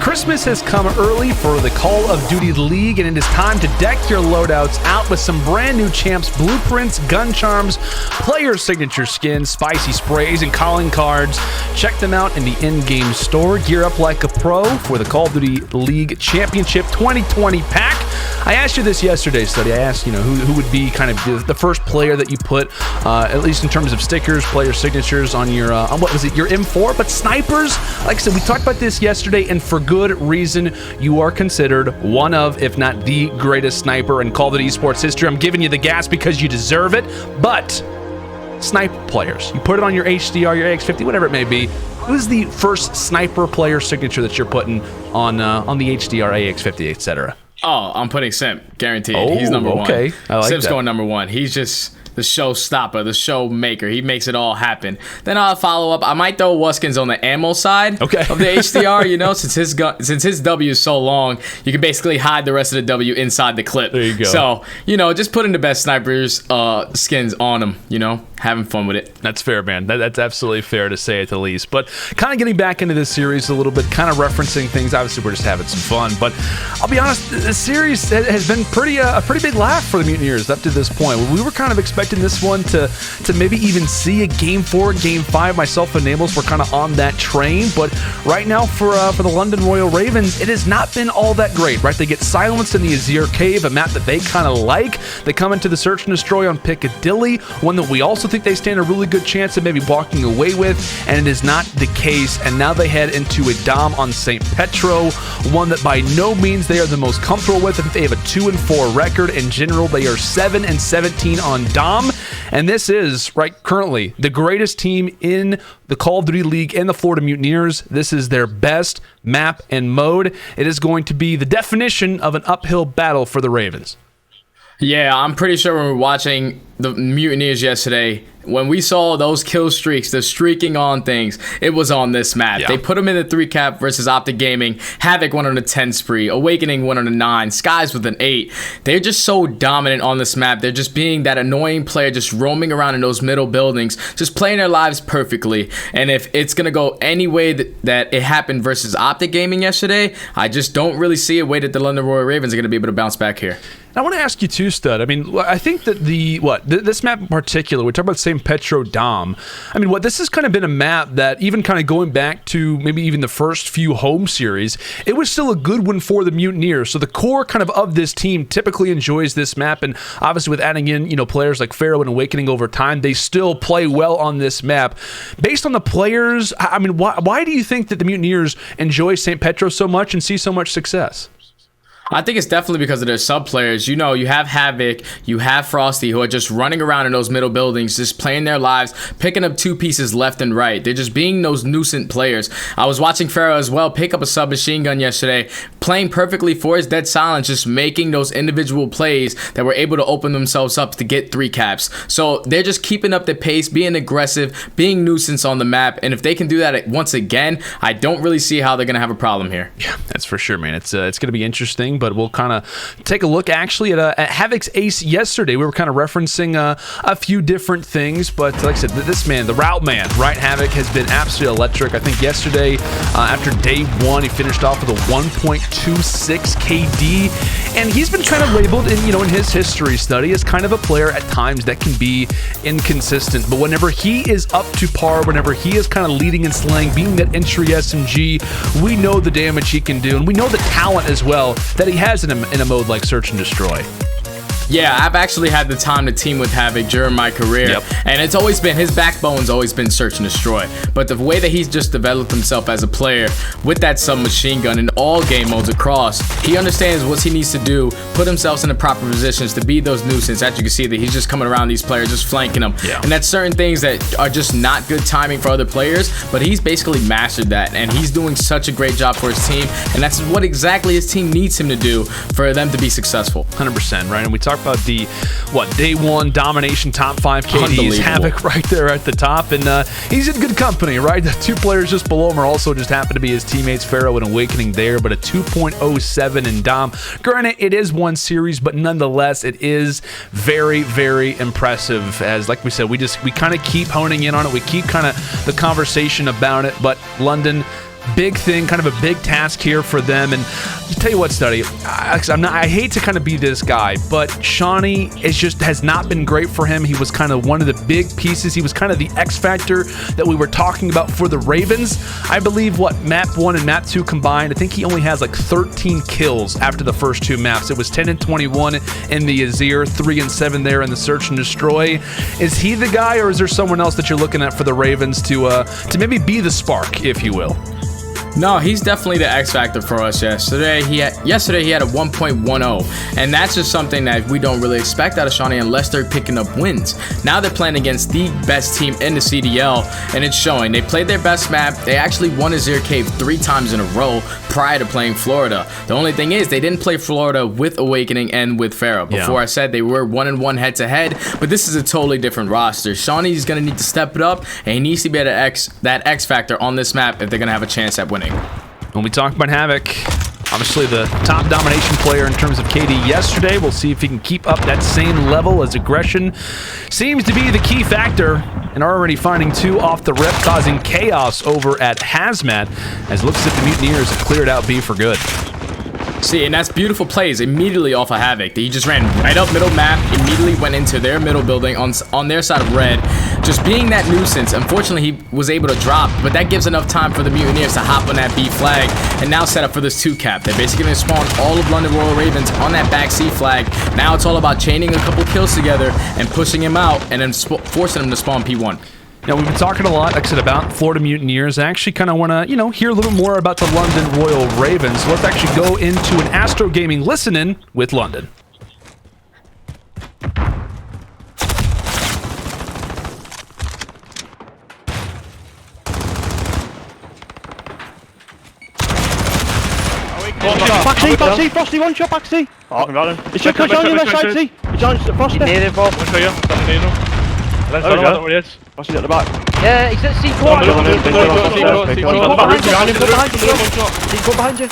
Christmas has come early for the Call of Duty League, and it is time to deck your loadouts out with some brand new champs, blueprints, gun charms, player signature skins, spicy sprays, and calling cards. Check them out in the in-game store. Gear up like a pro for the Call of Duty League Championship 2020 pack. I asked you this yesterday, Study. I asked, who would be kind of the first player that you put, at least in terms of stickers, player signatures on your, on what was it, your M4? But snipers, like I said, we talked about this yesterday, and for good reason. You are considered one of, if not the greatest sniper in Call of Duty esports history. I'm giving you the gas because you deserve it, but snipe players. You put it on your HDR, your AX50, whatever it may be. Who's the first sniper player signature that you're putting on the HDR, AX50, etc.? Oh, I'm putting Simp, guaranteed. Oh, he's number one. Okay, I like Simp's that. going number one. He's just the showstopper, the show maker. He makes it all happen. Then I'll follow up. I might throw Wuskins on the ammo side of the HDR. Since his W is so long, you can basically hide the rest of the W inside the clip. There you go. So just putting the best snipers skins on them. Having fun with it. That's fair, man. That's absolutely fair to say at the least. But kind of getting back into this series a little bit, kind of referencing things. Obviously, we're just having some fun. But I'll be honest, the series has been a pretty big laugh for the Mutineers up to this point. We were kind of expecting this one to maybe even see a Game 4, Game 5. Myself and Nables were kind of on that train. But right now for the London Royal Ravens, it has not been all that great, right? They get silenced in the Azir Cave, a map that they kind of like. They come into the Search and Destroy on Piccadilly, one that we also think they stand a really good chance of maybe walking away with, and it is not the case. And now they head into a Dom on St. Petro, one that by no means they are the most comfortable with. I think they have a 2-4 record. In general, they are 7-17 on Dom, and this is right currently the greatest team in the Call of Duty League and the Florida Mutineers. This is their best map and mode. It is going to be the definition of an uphill battle for the Ravens. Yeah, I'm pretty sure when we were watching the Mutineers yesterday, when we saw those kill streaks, the streaking on things, it was on this map. Yeah. They put them in the 3-cap versus OpTic Gaming. Havoc went on a 10 spree. Awakening went on a 9. Skies with an 8. They're just so dominant on this map. They're just being that annoying player, just roaming around in those middle buildings, just playing their lives perfectly. And if it's going to go any way that it happened versus OpTic Gaming yesterday, I just don't really see a way that the London Royal Ravens are going to be able to bounce back here. I want to ask you too, Stud. I mean, I think that this map in particular, we talk about St. Petro Dom. I mean, this has kind of been a map that even kind of going back to maybe even the first few home series, it was still a good one for the Mutineers. So the core kind of this team typically enjoys this map, and obviously with adding in, players like Pharaoh and Awakening over time, they still play well on this map. Based on the players, I mean, why do you think that the Mutineers enjoy St. Petro so much and see so much success? I think it's definitely because of their sub players. You have Havoc, you have Frosty, who are just running around in those middle buildings, just playing their lives, picking up 2 pieces left and right. They're just being those nuisance players. I was watching Pharaoh as well pick up a submachine gun yesterday, playing perfectly for his dead silence, just making those individual plays that were able to open themselves up to get 3 caps. So they're just keeping up the pace, being aggressive, being nuisance on the map. And if they can do that once again, I don't really see how they're going to have a problem here. Yeah, that's for sure, man. It's going to be interesting. Gaming, but we'll kind of take a look actually at Havoc's ace yesterday. We were kind of referencing a few different things, but like I said, this man, the route man, right? Havoc has been absolutely electric. I think yesterday, after day 1, he finished off with a 1.26 KD, and he's been kind of labeled in his history study as kind of a player at times that can be inconsistent. But whenever he is up to par, whenever he is kind of leading and slaying, being that entry SMG, we know the damage he can do, and we know the talent as well that he has in a mode like Search and Destroy. Yeah, I've actually had the time to team with Havoc during my career, and it's always been, his backbone's always been Search and Destroy. But the way that he's just developed himself as a player with that submachine gun in all game modes across, he understands what he needs to do, put himself in the proper positions to be those nuisance. As you can see, that he's just coming around these players, just flanking them. And that's certain things that are just not good timing for other players, but he's basically mastered that, and he's doing such a great job for his team, and that's what exactly his team needs him to do for them to be successful. 100%, right? And we talk about the day 1 domination top 5 KDs. Havoc right there at the top, and he's in good company, right? The 2 players just below him are also just happen to be his teammates, Pharaoh and Awakening there, but a 2.07 in Dom. Granted, it is 1 series, but nonetheless, it is very, very impressive. As like we said, we kind of keep honing in on it. We keep kind of the conversation about it, but London, big thing, kind of a big task here for them. And you tell you what, Study, I hate to kind of be this guy, but Shawnee has not been great for him. He was kind of one of the big pieces. He was kind of the X factor that we were talking about for the Ravens. I believe map 1 and map 2 combined, I think he only has like 13 kills after the first 2 maps. It was 10 and 21 in the Azir, 3 and 7 there in the Search and Destroy. Is he the guy, or is there someone else that you're looking at for the Ravens to maybe be the spark, if you will? No, he's definitely the X factor for us. Yesterday he had a 1.10, and that's just something that we don't really expect out of Shawnee unless they're picking up wins. Now they're playing against the best team in the CDL, and it's showing. They played their best map. They actually won Azir Cave 3 times in a row prior to playing Florida. The only thing is they didn't play Florida with Awakening and with Pharaoh. Before I said they were 1-1 head-to-head, but this is a totally different roster. Shawnee's going to need to step it up, and he needs to be that X factor on this map if they're going to have a chance at winning. When we talk about Havoc, obviously the top domination player in terms of KD yesterday. We'll see if he can keep up that same level, as aggression seems to be the key factor, and already finding 2 off the rip, causing chaos over at Hazmat, as it looks as if the Mutineers have cleared out B for good. See, and that's beautiful plays immediately off of Havoc. He just ran right up middle map, immediately went into their middle building on their side of red, just being that nuisance. Unfortunately, he was able to drop, but that gives enough time for the Mutineers to hop on that B flag and now set up for this 2-cap. They're basically going to spawn all of London Royal Ravens on that back C flag. Now it's all about chaining a couple kills together and pushing him out and then forcing him to spawn P1. Now, we've been talking a lot, like I said, about Florida Mutineers. I actually kind of want to, hear a little more about the London Royal Ravens. So let's actually go into an Astro Gaming listen-in with London. Backsy, Frosty, one shot, Backsy. Oh, it's just push on your left side, see? It's on Frosty. Near him, Bob. I'll show you. Frosty's at the back. Yeah, he's at C4. C4 behind you.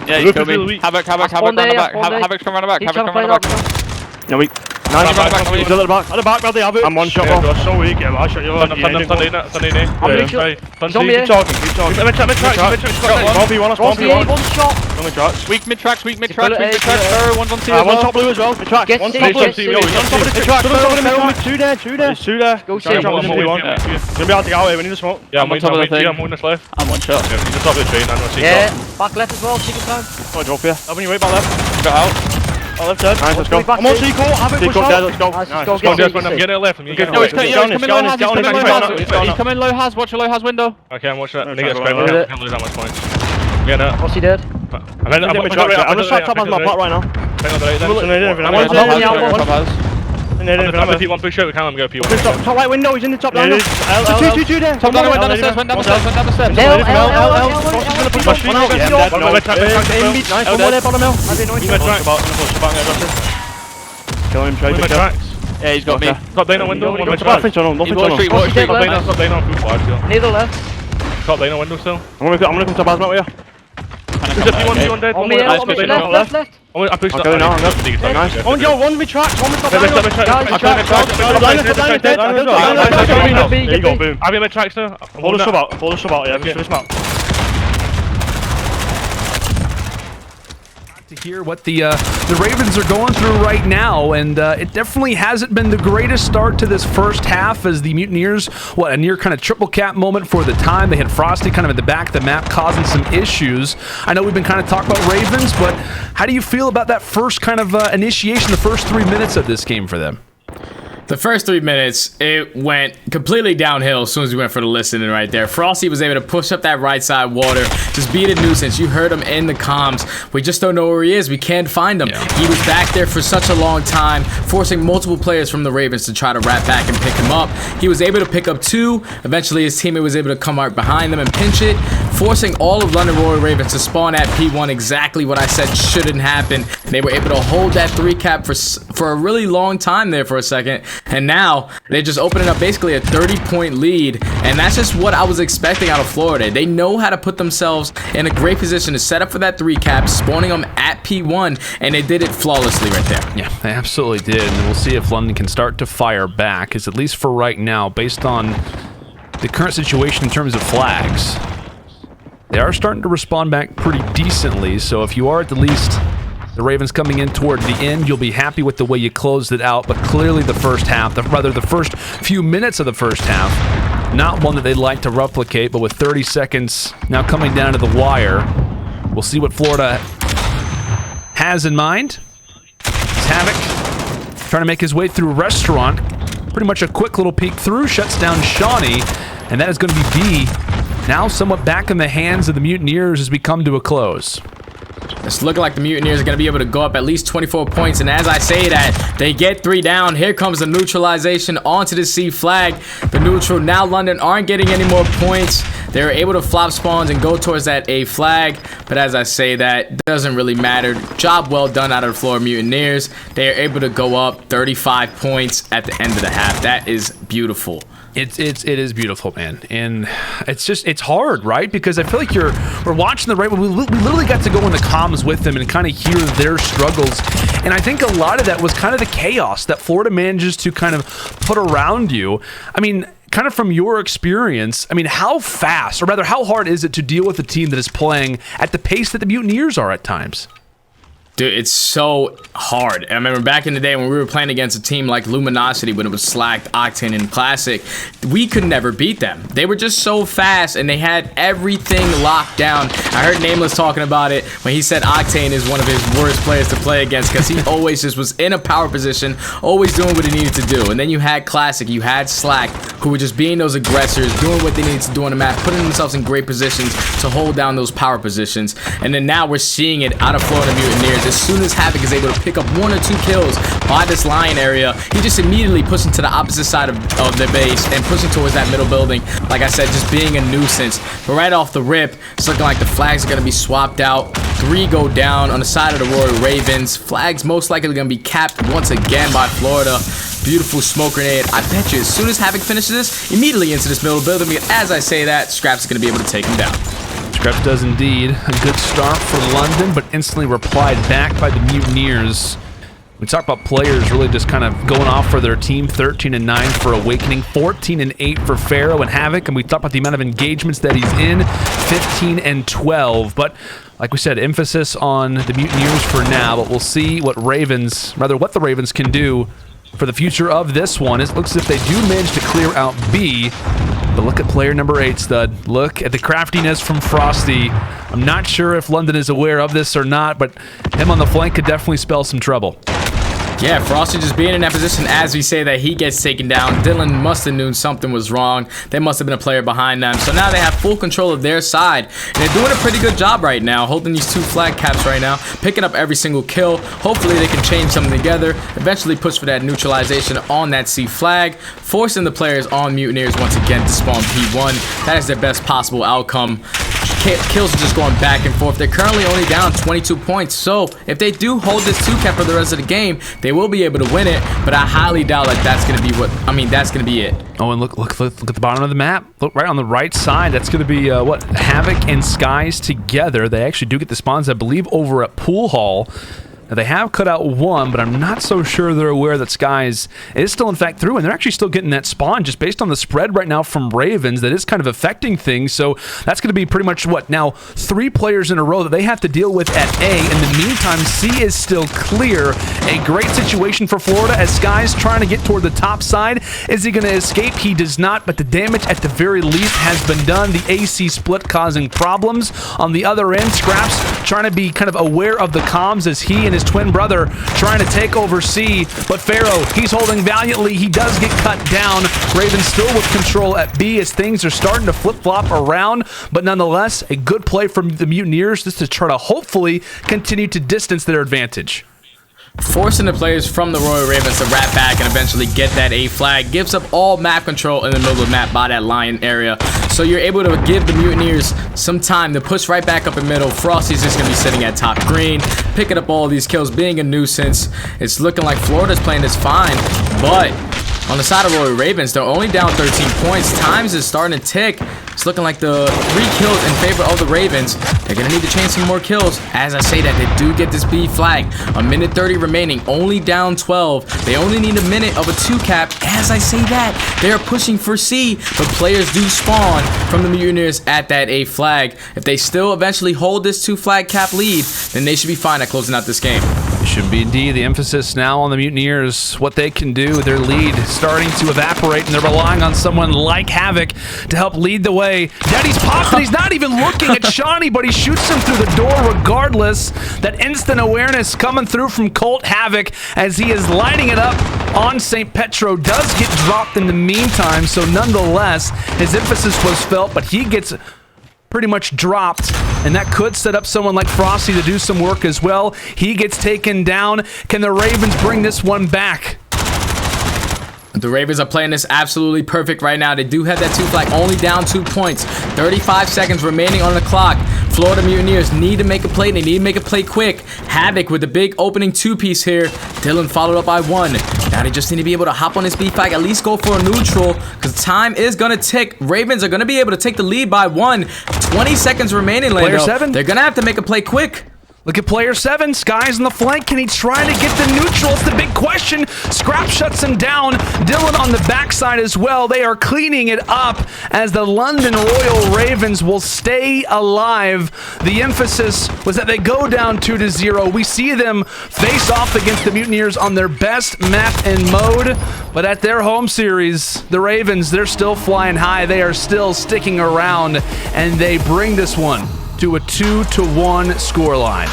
Yeah, he's coming. Havoc's coming around the back. Yeah, we. He's still at the back. At the back, brother, Havoc. I'm one shot off. You're so weak, yeah, I'll shot you. I'm on Keep talking. One shot. Weak mid-tracks. One's on C as well. One top blue as well. Mid-tracks. One top blue. He's on top of the mid-tracks. Two there. There's 2 there. Go see him. Gonna be able to get out here, we need a smoke. Yeah, I'm on top of the thing. I'm moving this left. I'm one shot. Yeah, he's on top of the tree, and we'll see. Yeah, back left as well, chicken time. I'll drop here. Have you wait back left. Got out. Oh, left dead. Nice, let's go. I'm on C-Core. Havoc, push out. Let's go. Nice, I'm getting it left. He's coming low has, watch a low has window. Okay, I'm watching that. I can't lose that much points. I'm getting it. What's he dead? I'm just top as my plot right now. I'm in P1 push out, we can't let him go P1. Top right window, he's in the top line. 2 there. Top down, went down the stairs, went down the stairs. Kill him, try to kill. Yeah, he's got me. Top Dana window, Water street, Near the left. Top Dana window still. I'm gonna come to Basmat with you. There's a P1 on dead. On me, left. I pushed Okay, no, I'm good. Nice. One with me tracks, one with top line. There you go, boom. Have you my tracks there? Hold the sub out, yeah, push him out. To hear what the Ravens are going through right now, and it definitely hasn't been the greatest start to this first half as the Mutineers, a near kind of triple cap moment for the time. They had Frosty kind of at the back of the map causing some issues. I know we've been kind of talking about Ravens, but how do you feel about that first kind of initiation, the first 3 minutes of this game for them? The first 3 minutes, it went completely downhill as soon as we went for the listening right there. Frosty was able to push up that right side water, just beat a nuisance. You heard him in the comms. We just don't know where he is. We can't find him. Yeah. He was back there for such a long time, forcing multiple players from the Ravens to try to wrap back and pick him up. He was able to pick up 2. Eventually, his teammate was able to come right behind them and pinch it, forcing all of London Royal Ravens to spawn at P1, exactly what I said shouldn't happen. They were able to hold that 3 cap for a really long time there for a second. And now they're just opening up basically a 30-point lead, and that's just what I was expecting out of Florida. They know how to put themselves in a great position to set up for that 3 cap, spawning them at P1, and they did it flawlessly right there. Yeah, they absolutely did, and we'll see if London can start to fire back, because at least for right now, based on the current situation in terms of flags, they are starting to respond back pretty decently. So if you are at the least the Ravens coming in toward the end, you'll be happy with the way you closed it out, but clearly the first half, rather the first few minutes of the first half, not one that they'd like to replicate, but with 30 seconds now coming down to the wire, we'll see what Florida has in mind. It's Havoc trying to make his way through Restaurant. Pretty much a quick little peek through, shuts down Shawnee, and that is going to be B. Now somewhat back in the hands of the Mutineers as we come to a close. It's looking like the Mutineers are going to be able to go up at least 24 points, and as I say that, they get 3 down. Here comes the neutralization onto the C flag. The neutral, now London aren't getting any more points. They're able to flop spawns and go towards that A flag, but as I say that, doesn't really matter. Job well done out of the Florida Mutineers. They are able to go up 35 points at the end of the half. That is beautiful. It is beautiful, man, and it's hard, right? Because I feel like we're watching the Ravens. We literally got to go in the comms with them and kind of hear their struggles, and I think a lot of that was kind of the chaos that Florida manages to kind of put around you. I mean, kind of from your experience, I mean, how fast, or rather, how hard is it to deal with a team that is playing at the pace that the Mutineers are at times? Dude, it's so hard. I remember back in the day when we were playing against a team like Luminosity, when it was Slacked, Octane, and Classic, we could never beat them. They were just so fast, and they had everything locked down. I heard Nameless talking about it when he said Octane is one of his worst players to play against because he always just was in a power position, always doing what he needed to do. And then you had Classic, you had Slack, who were just being those aggressors, doing what they needed to do on the map, putting themselves in great positions to hold down those power positions. And then now we're seeing it out of Florida Mutineers. As soon as Havoc is able to pick up 1 or 2 kills by this Lion area, he just immediately pushing to the opposite side of the base and pushing towards that middle building. Like I said, just being a nuisance. But right off the rip, it's looking like the flags are going to be swapped out. 3 go down on the side of the Royal Ravens. Flags most likely going to be capped once again by Florida. Beautiful smoke grenade. I bet you as soon as Havoc finishes this, immediately into this middle building. As I say that, Scraps is going to be able to take him down. Scraps does indeed. A good start for London, but instantly replied back by the Mutineers. We talk about players really just kind of going off for their team. 13-9 for Awakening, 14-8 for Pharaoh and Havoc, and we talked about the amount of engagements that he's in, 15-12. But like we said, emphasis on the Mutineers for now, but we'll see what the Ravens can do for the future of this one. It looks as if they do manage to clear out B. But look at player number 8, Stud. Look at the craftiness from Frosty. I'm not sure if London is aware of this or not, but him on the flank could definitely spell some trouble. Yeah, Frosty just being in that position as we say that he gets taken down. Dylan must have known something was wrong. There must have been a player behind them. So now they have full control of their side. And they're doing a pretty good job right now, holding these 2 flag caps right now, picking up every single kill. Hopefully they can chain something together, eventually push for that neutralization on that C flag, forcing the players on Mutineers once again to spawn P1. That is their best possible outcome. kills are just going back and forth. They're currently only down 22 points. So if they do hold this 2-cap for the rest of the game, they will be able to win it. But I highly doubt like that's going to be that's going to be it. Oh, and look at the bottom of the map. Look right on the right side. That's going to be what, Havoc and Skies together. They actually do get the spawns, I believe, over at Pool Hall. Now, they have cut out one, but I'm not so sure they're aware that Skies is still, in fact, through, and they're actually still getting that spawn just based on the spread right now from Ravens. That is kind of affecting things, so that's going to be pretty much, what, now 3 players in a row that they have to deal with at A. In the meantime, C is still clear. A great situation for Florida as Skies trying to get toward the top side. Is he going to escape? He does not, but the damage at the very least has been done. The AC split causing problems. On the other end, Scraps trying to be kind of aware of the comms as he and his twin brother trying to take over C, but Pharaoh, he's holding valiantly. He does get cut down. Raven still with control at B as things are starting to flip-flop around, but nonetheless, a good play from the Mutineers just to try to hopefully continue to distance their advantage. Forcing the players from the Royal Ravens to wrap back and eventually get that A flag gives up all map control in the middle of the map by that lion area. So you're able to give the Mutineers some time to push right back up in middle. Frosty's just going to be sitting at top green, picking up all these kills, being a nuisance. It's looking like Florida's playing this fine, but on the side of Royal Ravens, they're only down 13 points. Times is starting to tick. It's looking like the 3 kills in favor of the Ravens. They're going to need to change some more kills. As I say that, they do get this B flag. A minute 30 remaining, only down 12. They only need a minute of a 2-cap. As I say that, they are pushing for C, but players do spawn from the Mutineers at that A flag. If they still eventually hold this 2-flag cap lead, then they should be fine at closing out this game. Should be indeed. The emphasis now on the Mutineers, what they can do. Their lead starting to evaporate, and they're relying on someone like Havoc to help lead the way. Daddy's popped, and he's not even looking at Shawnee, but he shoots him through the door regardless. That instant awareness coming through from Colt Havoc as he is lighting it up on St. Petro. Does get dropped in the meantime, so nonetheless, his emphasis was felt, but he gets pretty much dropped, and that could set up someone like Frosty to do some work as well. He gets taken down. Can the Ravens bring this one back? The Ravens are playing this absolutely perfect right now. They do have that 2-flag, only down 2 points. 35 seconds remaining on the clock. Florida Mutineers need to make a play. They need to make a play quick. Havoc with the big opening 2-piece here. Dylan followed up by 1. Now they just need to be able to hop on this B flag, at least go for a neutral, because time is going to tick. Ravens are going to be able to take the lead by 1. 20 seconds remaining, Lando. Player 7. They're going to have to make a play quick. Look at player 7. Skies on the flank. Can he try to get the neutral? It's the big question. Scrap shuts him down. Dylan on the backside as well. They are cleaning it up as the London Royal Ravens will stay alive. The emphasis was that they go down 2-0. We see them face off against the Mutineers on their best map and mode. But at their home series, the Ravens, they're still flying high. They are still sticking around, and they bring this one to a 2-1 scoreline.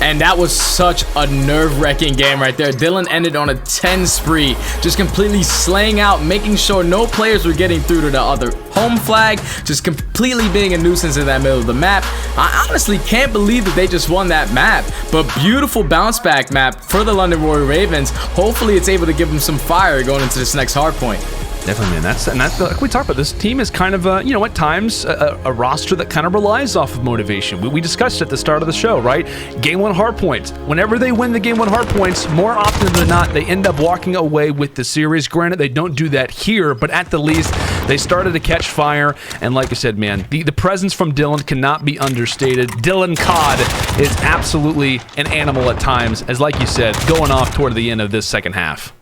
And that was such a nerve-wracking game right there. Dylan ended on a 10 spree, just completely slaying out, making sure no players were getting through to the other home flag, just completely being a nuisance in that middle of the map. I honestly can't believe that they just won that map, but beautiful bounce back map for the London Royal Ravens. Hopefully it's able to give them some fire going into this next hardpoint. Definitely, man. That's like we talked about. This team is kind of, you know, at times a roster that kind of relies off of motivation. We discussed at the start of the show, right? Game 1 hardpoints. Whenever they win the Game 1 hardpoints, more often than not, they end up walking away with the series. Granted, they don't do that here, but at the least, they started to catch fire. And like I said, man, the presence from Dylan cannot be understated. Dylan Codd is absolutely an animal at times, as like you said, going off toward the end of this second half.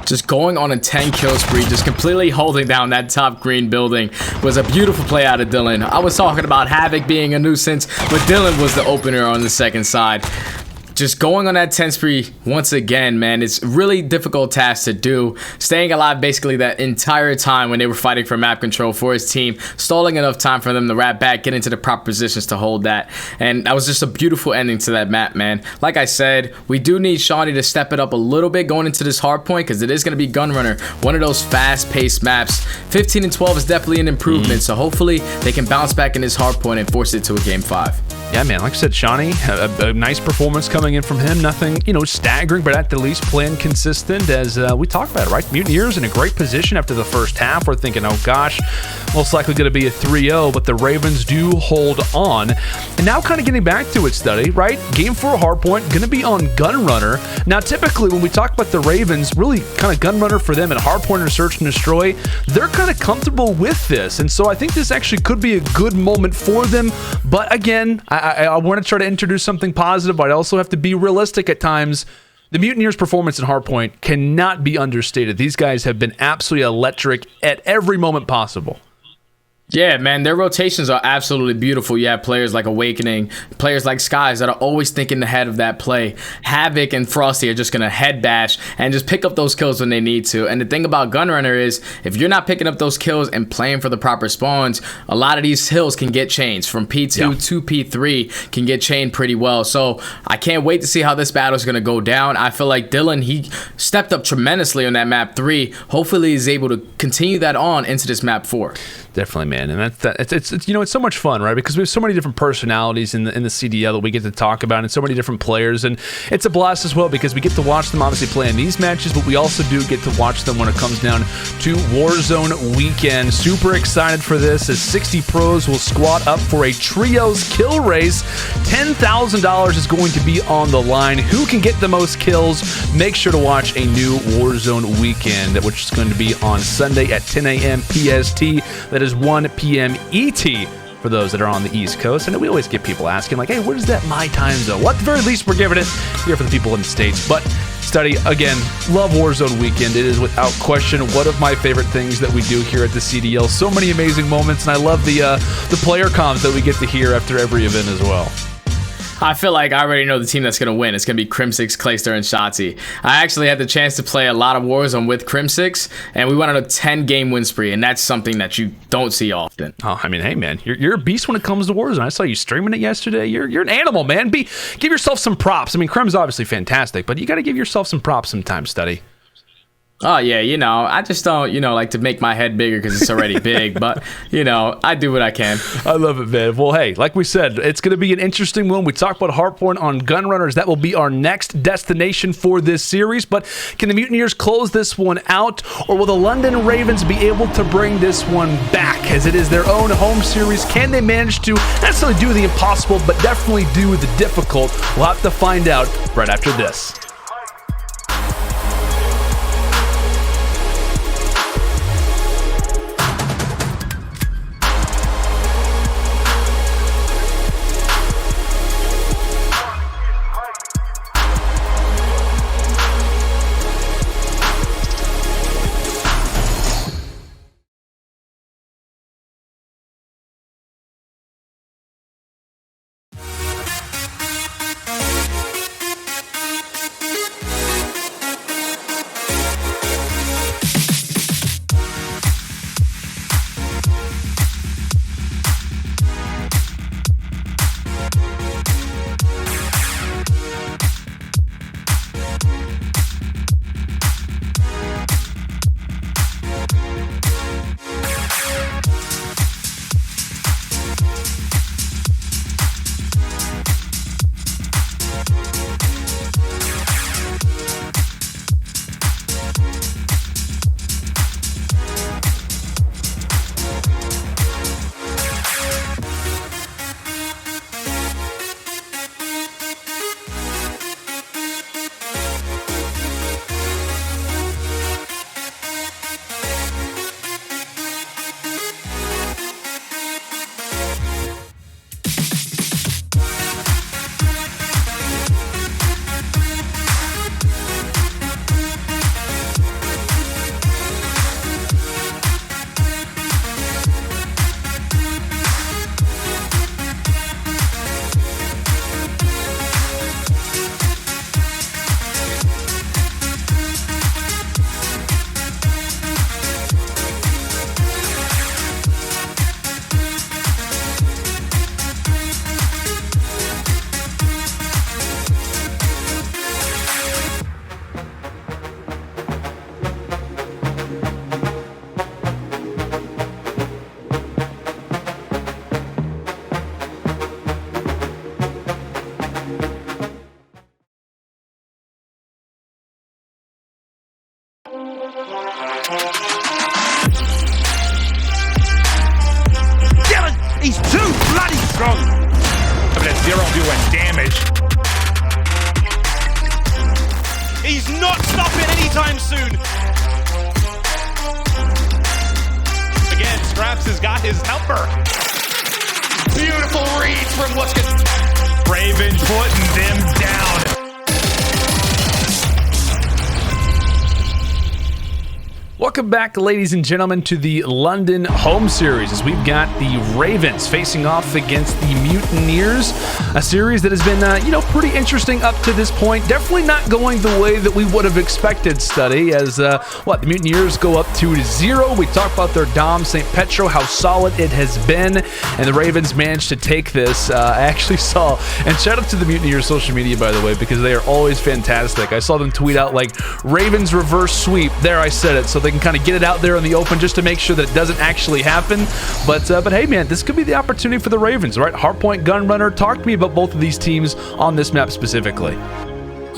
Just going on a 10 kill spree, just completely holding down that top green building was a beautiful play out of Dylan. I was talking about Havoc being a nuisance, but Dylan was the opener on the second side. Just going on that 10 spree once again, man, it's a really difficult task to do. Staying alive basically that entire time when they were fighting for map control for his team, stalling enough time for them to wrap back, get into the proper positions to hold that. And that was just a beautiful ending to that map, man. Like I said, we do need Shawnee to step it up a little bit going into this hard point, because it is going to be Gunrunner, one of those fast-paced maps. 15 and 12 is definitely an improvement, so hopefully they can bounce back in this hard point and force it to a game 5. Yeah, man, like I said, Shawnee, a nice performance coming in from him. Nothing, staggering, but at the least playing consistent as we talked about it, right? Mutineers in a great position after the first half. We're thinking, oh gosh, most likely going to be a 3-0, but the Ravens do hold on. And now kind of getting back to it, Study, right? Game 4 Hardpoint, going to be on Gunrunner. Now, typically when we talk about the Ravens, really kind of Gunrunner for them and Hardpoint or Search and Destroy, they're kind of comfortable with this. And so I think this actually could be a good moment for them. But again, I want to try to introduce something positive, but I also have to be realistic at times. The Mutineers' performance in Hardpoint cannot be understated. These guys have been absolutely electric at every moment possible. Yeah, man, their rotations are absolutely beautiful. You have players like Awakening, players like Skies that are always thinking ahead of that play. Havoc and Frosty are just going to head bash and just pick up those kills when they need to. And the thing about Gunrunner is, if you're not picking up those kills and playing for the proper spawns, a lot of these hills can get changed. From P2 to P3 can get chained pretty well. So I can't wait to see how this battle is going to go down. I feel like Dylan, he stepped up tremendously on that map 3. Hopefully he's able to continue that on into this map 4. Definitely, man, and it's so much fun, right? Because we have so many different personalities in the CDL that we get to talk about, and so many different players, and it's a blast as well because we get to watch them obviously play in these matches, but we also do get to watch them when it comes down to Warzone weekend. Super excited for this as 60 pros will squad up for a trios kill race. $10,000 is going to be on the line. Who can get the most kills? Make sure to watch a new Warzone weekend, which is going to be on Sunday at 10 a.m. PST. That is 1 p.m. ET for those that are on the East Coast. And we always get people asking, like, hey, where's that my time zone? Well, at the very least, we're giving it here for the people in the States. But Study, again, love Warzone weekend. It is without question one of my favorite things that we do here at the CDL. So many amazing moments, and I love the player comms that we get to hear after every event as well. I feel like I already know the team that's going to win. It's going to be Crimsix, Clayster, and Shotzi. I actually had the chance to play a lot of Warzone with Crimsix, and we went on a 10-game win spree, and that's something that you don't see often. Oh, I mean, hey, man, you're a beast when it comes to Warzone. I saw you streaming it yesterday. You're an animal, man. Give yourself some props. I mean, Crim's obviously fantastic, but you got to give yourself some props sometimes, Study. Oh, yeah, I just don't, like to make my head bigger because it's already big. But, I do what I can. I love it, man. Well, hey, like we said, it's going to be an interesting one. We talked about Hardpoint on Gunrunners. That will be our next destination for this series. But can the Mutineers close this one out? Or will the London Ravens be able to bring this one back as it is their own home series? Can they manage to not necessarily do the impossible, but definitely do the difficult? We'll have to find out right after this. anytime soon. Again, Scraps has got his number. Beautiful reads from what's good. Raven putting them down. Welcome back, ladies and gentlemen, to the London home series as we've got the Ravens facing off against the Mutineers, a series that has been, pretty interesting up to this point. Definitely not going the way that we would have expected, Study, as, the Mutineers go up 2-0. We talked about their Dom St. Petro, how solid it has been, and the Ravens managed to take this. I actually saw, and shout out to the Mutineers social media, by the way, because they are always fantastic. I saw them tweet out, like, Ravens reverse sweep. There, I said it, so they can kind of get it out there in the open just to make sure that it doesn't actually happen. But hey, man, this could be the opportunity for the Ravens, right? Hardpoint, Gunrunner. Talk to me about both of these teams on this map specifically.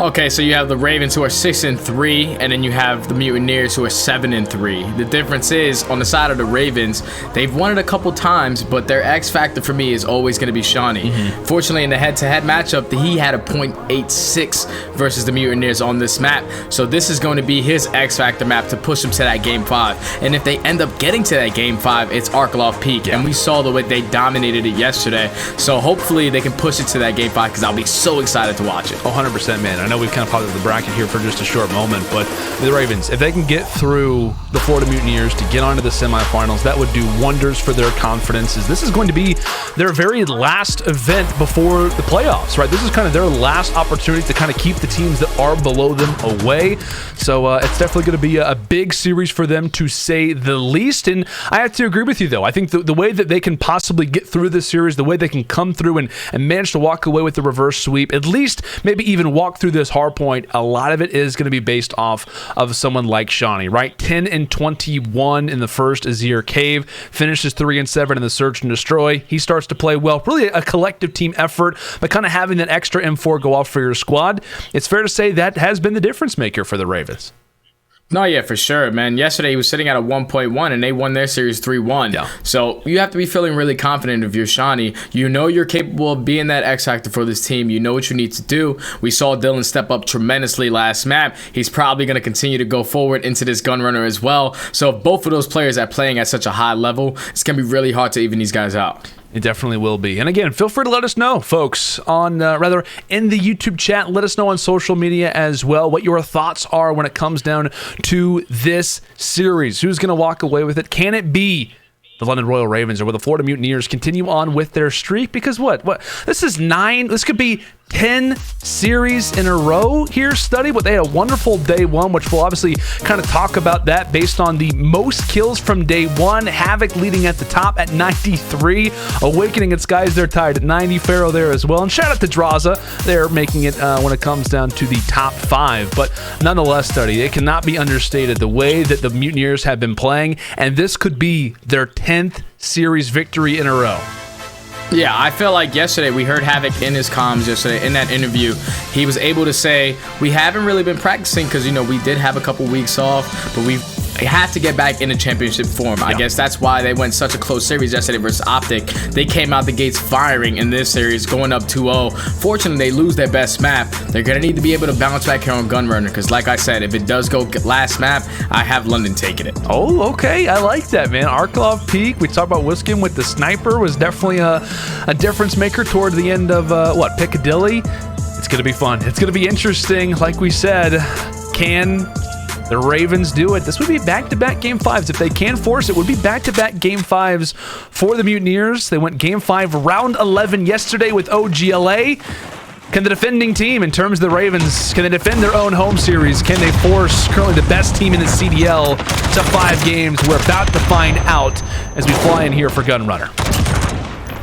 Okay, so you have the Ravens who are 6-3, and then you have the Mutineers who are 7-3. The difference is, on the side of the Ravens, they've won it a couple times, but their X factor for me is always going to be Shawnee. Fortunately, in the head-to-head matchup, he had a .86 versus the Mutineers on this map, so this is going to be his X factor map to push him to that Game 5. And if they end up getting to that Game 5, it's Arklov Peak, and we saw the way they dominated it yesterday. So hopefully they can push it to that Game 5, because I'll be so excited to watch it. 100%, man. I know we've kind of popped up the bracket here for just a short moment, but the Ravens, if they can get through the Florida Mutineers to get onto the semifinals, that would do wonders for their confidence, as this is going to be their very last event before the playoffs, right? This is kind of their last opportunity to kind of keep the teams that are below them away. So it's definitely going to be a big series for them, to say the least. And I have to agree with you, though. I think the way that they can possibly get through this series, the way they can come through and manage to walk away with the reverse sweep, at least maybe even walk through this Hardpoint, a lot of it is going to be based off of someone like Shawnee, right? 10-21 in the first Azir Cave, finishes 3-7 in the Search and Destroy. He starts to play well. Really a collective team effort, but kind of having that extra M4 go off for your squad, it's fair to say that has been the difference maker for the Ravens. No, yeah, for sure, man. Yesterday, he was sitting at a 1.1, and they won their series 3-1. Yeah. So you have to be feeling really confident if you're Shawnee. You know you're capable of being that X factor for this team. You know what you need to do. We saw Dylan step up tremendously last map. He's probably going to continue to go forward into this Gunrunner as well. So if both of those players are playing at such a high level, it's going to be really hard to even these guys out. It definitely will be. And again, feel free to let us know, folks, on in the YouTube chat. Let us know on social media as well what your thoughts are when it comes down to this series. Who's going to walk away with it? Can it be the London Royal Ravens, or will the Florida Mutineers continue on with their streak? Because what? This is 9. This could be 10 series in a row here, Study. But they had a wonderful day one, which we'll obviously kind of talk about that based on the most kills from day one. Havoc leading at the top at 93. Awakening its guys, they're tied at 90. Pharaoh there as well. And shout out to Draza. They're making it when it comes down to the top 5. But nonetheless, Study, it cannot be understated the way that the Mutineers have been playing. And this could be their 10th series victory in a row. Yeah, I feel like yesterday we heard Havoc in his comms yesterday in that interview. He was able to say, we haven't really been practicing because, we did have a couple weeks off, but we've had to get back into championship form. I guess that's why they went such a close series yesterday versus OpTic. They came out the gates firing in this series, going up 2-0. Fortunately, they lose their best map. They're going to need to be able to bounce back here on Gunrunner because, like I said, if it does go last map, I have London taking it. Oh, okay. I like that, man. Arklov Peak, we talked about Wiskin with the sniper, was definitely a difference maker toward the end of, Piccadilly. It's going to be fun. It's going to be interesting. Like we said, can the Ravens do it? This would be back-to-back Game 5s. If they can force it, would be back-to-back Game 5s for the Mutineers. They went Game 5, Round 11 yesterday with OGLA. Can the defending team, in terms of the Ravens, can they defend their own home series? Can they force currently the best team in the CDL to 5 games? We're about to find out as we fly in here for Gunrunner.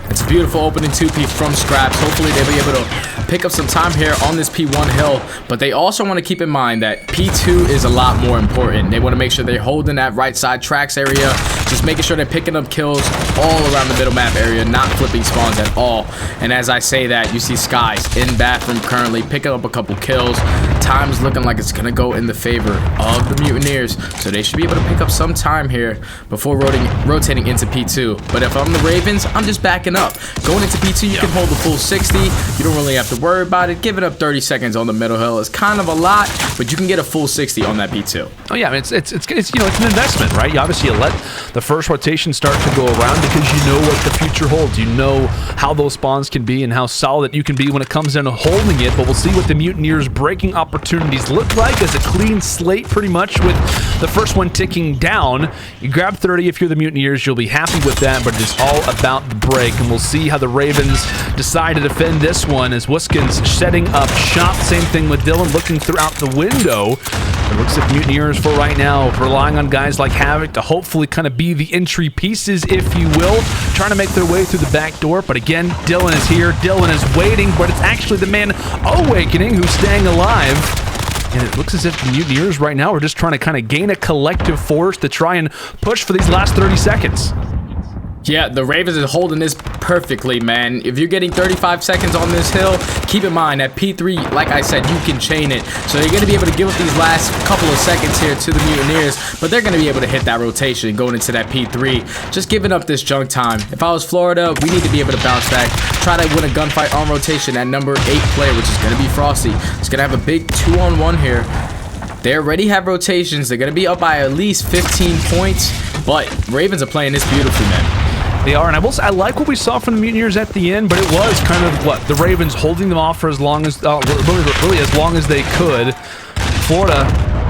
It's a beautiful opening 2P from Scraps. Hopefully they'll be able to pick up some time here on this P1 hill, but they also want to keep in mind that P2 is a lot more important. They want to make sure they're holding that right side tracks area, just making sure they're picking up kills all around the middle map area, not flipping spawns at all. And as I say that, you see Skies in bathroom currently picking up a couple kills. time's looking like it's going to go in the favor of the Mutineers. So they should be able to pick up some time here before rotating into P2. But if I'm the Ravens, I'm just backing up. Going into P2, you can hold the full 60. You don't really have to worry about it. Giving up 30 seconds on the middle hill is kind of a lot, but you can get a full 60 on that P2. Oh yeah, I mean, it's you know, it's an investment, right? You obviously let the first rotation start to go around because you know what the future holds. You know how those spawns can be and how solid you can be when it comes down to holding it. But we'll see what the Mutineers' breaking opportunities look like as a clean slate, pretty much, with the first one ticking down. You grab 30 if you're the Mutineers, you'll be happy with that, but it's all about the break. And we'll see how the Ravens decide to defend this one as Wuskin's setting up shop. Same thing with Dylan looking throughout the window. It looks like Mutineers for right now, relying on guys like Havoc to hopefully kind of be the entry pieces, if you will, trying to make their way through the back door. But again, Dylan is here, Dylan is waiting, but it's actually the man Awakening who's staying alive. And it looks as if the Mutineers right now are just trying to kind of gain a collective force to try and push for these last 30 seconds. Yeah, the Ravens is holding this perfectly, man. If you're getting 35 seconds on this hill, keep in mind at P3, like I said, you can chain it. So you're going to be able to give up these last couple of seconds here to the Mutineers, but they're going to be able to hit that rotation going into that P3. Just giving up this junk time. If I was Florida, we need to be able to bounce back. Try to win a gunfight on rotation at number 8 player, which is going to be Frosty. It's going to have a big 2-on-1 here. They already have rotations. They're going to be up by at least 15 points, but Ravens are playing this beautifully, man. They are, and I will say, I like what we saw from the Mutineers at the end, but it was kind of what the Ravens holding them off for as long as really as long as they could. Florida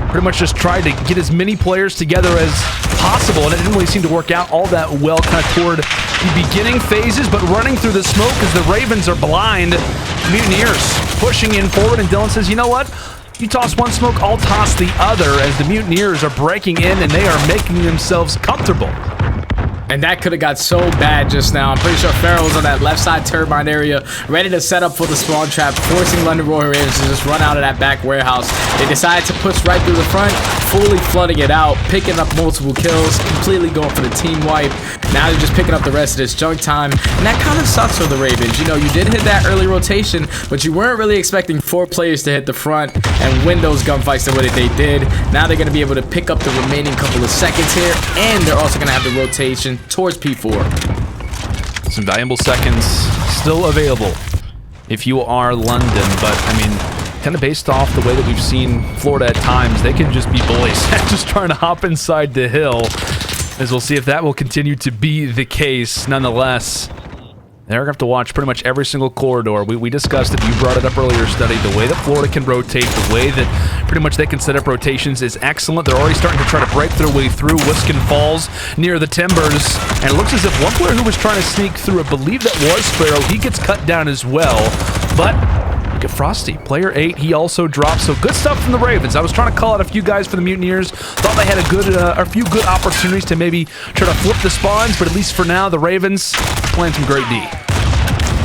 pretty much just tried to get as many players together as possible, and it didn't really seem to work out all that well kind of toward the beginning phases, but running through the smoke as the Ravens are blind. Mutineers pushing in forward, and Dylan says, you know what? You toss one smoke, I'll toss the other, as the Mutineers are breaking in and they are making themselves comfortable. And that could have got so bad just now. I'm pretty sure Pharaoh was on that left side turbine area, ready to set up for the spawn trap, forcing London Royal Ravens to just run out of that back warehouse. They decided to push right through the front, fully flooding it out, picking up multiple kills, completely going for the team wipe. Now they're just picking up the rest of this junk time, and that kind of sucks for the Ravens. You know, you did hit that early rotation, but you weren't really expecting 4 players to hit the front and win those gunfights the way that they did. Now they're going to be able to pick up the remaining couple of seconds here, and they're also going to have the rotation towards P4. Some valuable seconds still available if you are London, but I mean, kind of based off the way that we've seen Florida at times, they can just be bullies, just trying to hop inside the hill, as we'll see if that will continue to be the case. Nonetheless, they're going to have to watch pretty much every single corridor. We discussed it, you brought it up earlier, Study, the way that Florida can rotate, the way that pretty much they can set up rotations is excellent. They're already starting to try to break their way through. Wuskin falls near the timbers, and it looks as if one player who was trying to sneak through, I believe that was Sparrow, he gets cut down as well, but look at Frosty, player 8, he also drops, so good stuff from the Ravens. I was trying to call out a few guys for the Mutineers, thought they had a few good opportunities to maybe try to flip the spawns, but at least for now, the Ravens playing some great D.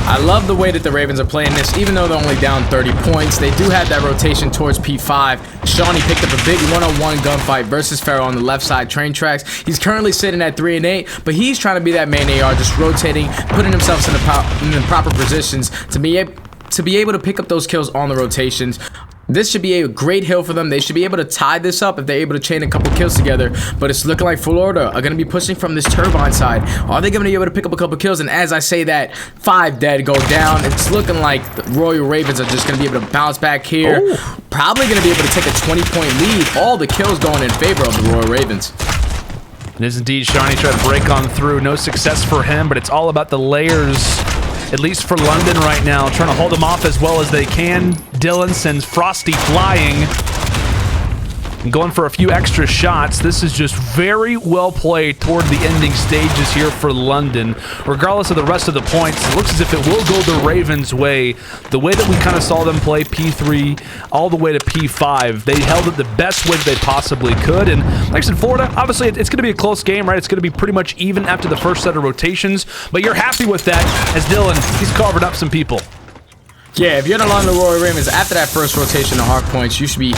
I love the way that the Ravens are playing this, even though they're only down 30 points. They do have that rotation towards P5. Shawnee picked up a big one-on-one gunfight versus Pharaoh on the left side train tracks. He's currently sitting at 3 and 8, but he's trying to be that main AR, just rotating, putting himself in the proper positions to be able to pick up those kills on the rotations. This should be a great hill for them. They should be able to tie this up if they're able to chain a couple kills together. But it's looking like Florida are going to be pushing from this turbine side. Are they going to be able to pick up a couple kills? And as I say that, 5 dead go down. It's looking like the Royal Ravens are just going to be able to bounce back here. Ooh. Probably going to be able to take a 20-point lead. All the kills going in favor of the Royal Ravens. It is indeed Shawnee trying to break on through. No success for him, but it's all about the layers, at least for London right now, trying to hold them off as well as they can. Dylan sends Frosty flying and going for a few extra shots. This is just very well played toward the ending stages here for London. Regardless of the rest of the points, it looks as if it will go the Ravens' way. The way that we kind of saw them play P3 all the way to P5, they held it the best way that they possibly could. And like I said, Florida, obviously it's going to be a close game, right? It's going to be pretty much even after the first set of rotations, but you're happy with that as Dylan, he's carving up some people. Yeah, if you're the London Royal Ravens, after that first rotation of Hardpoints, you should be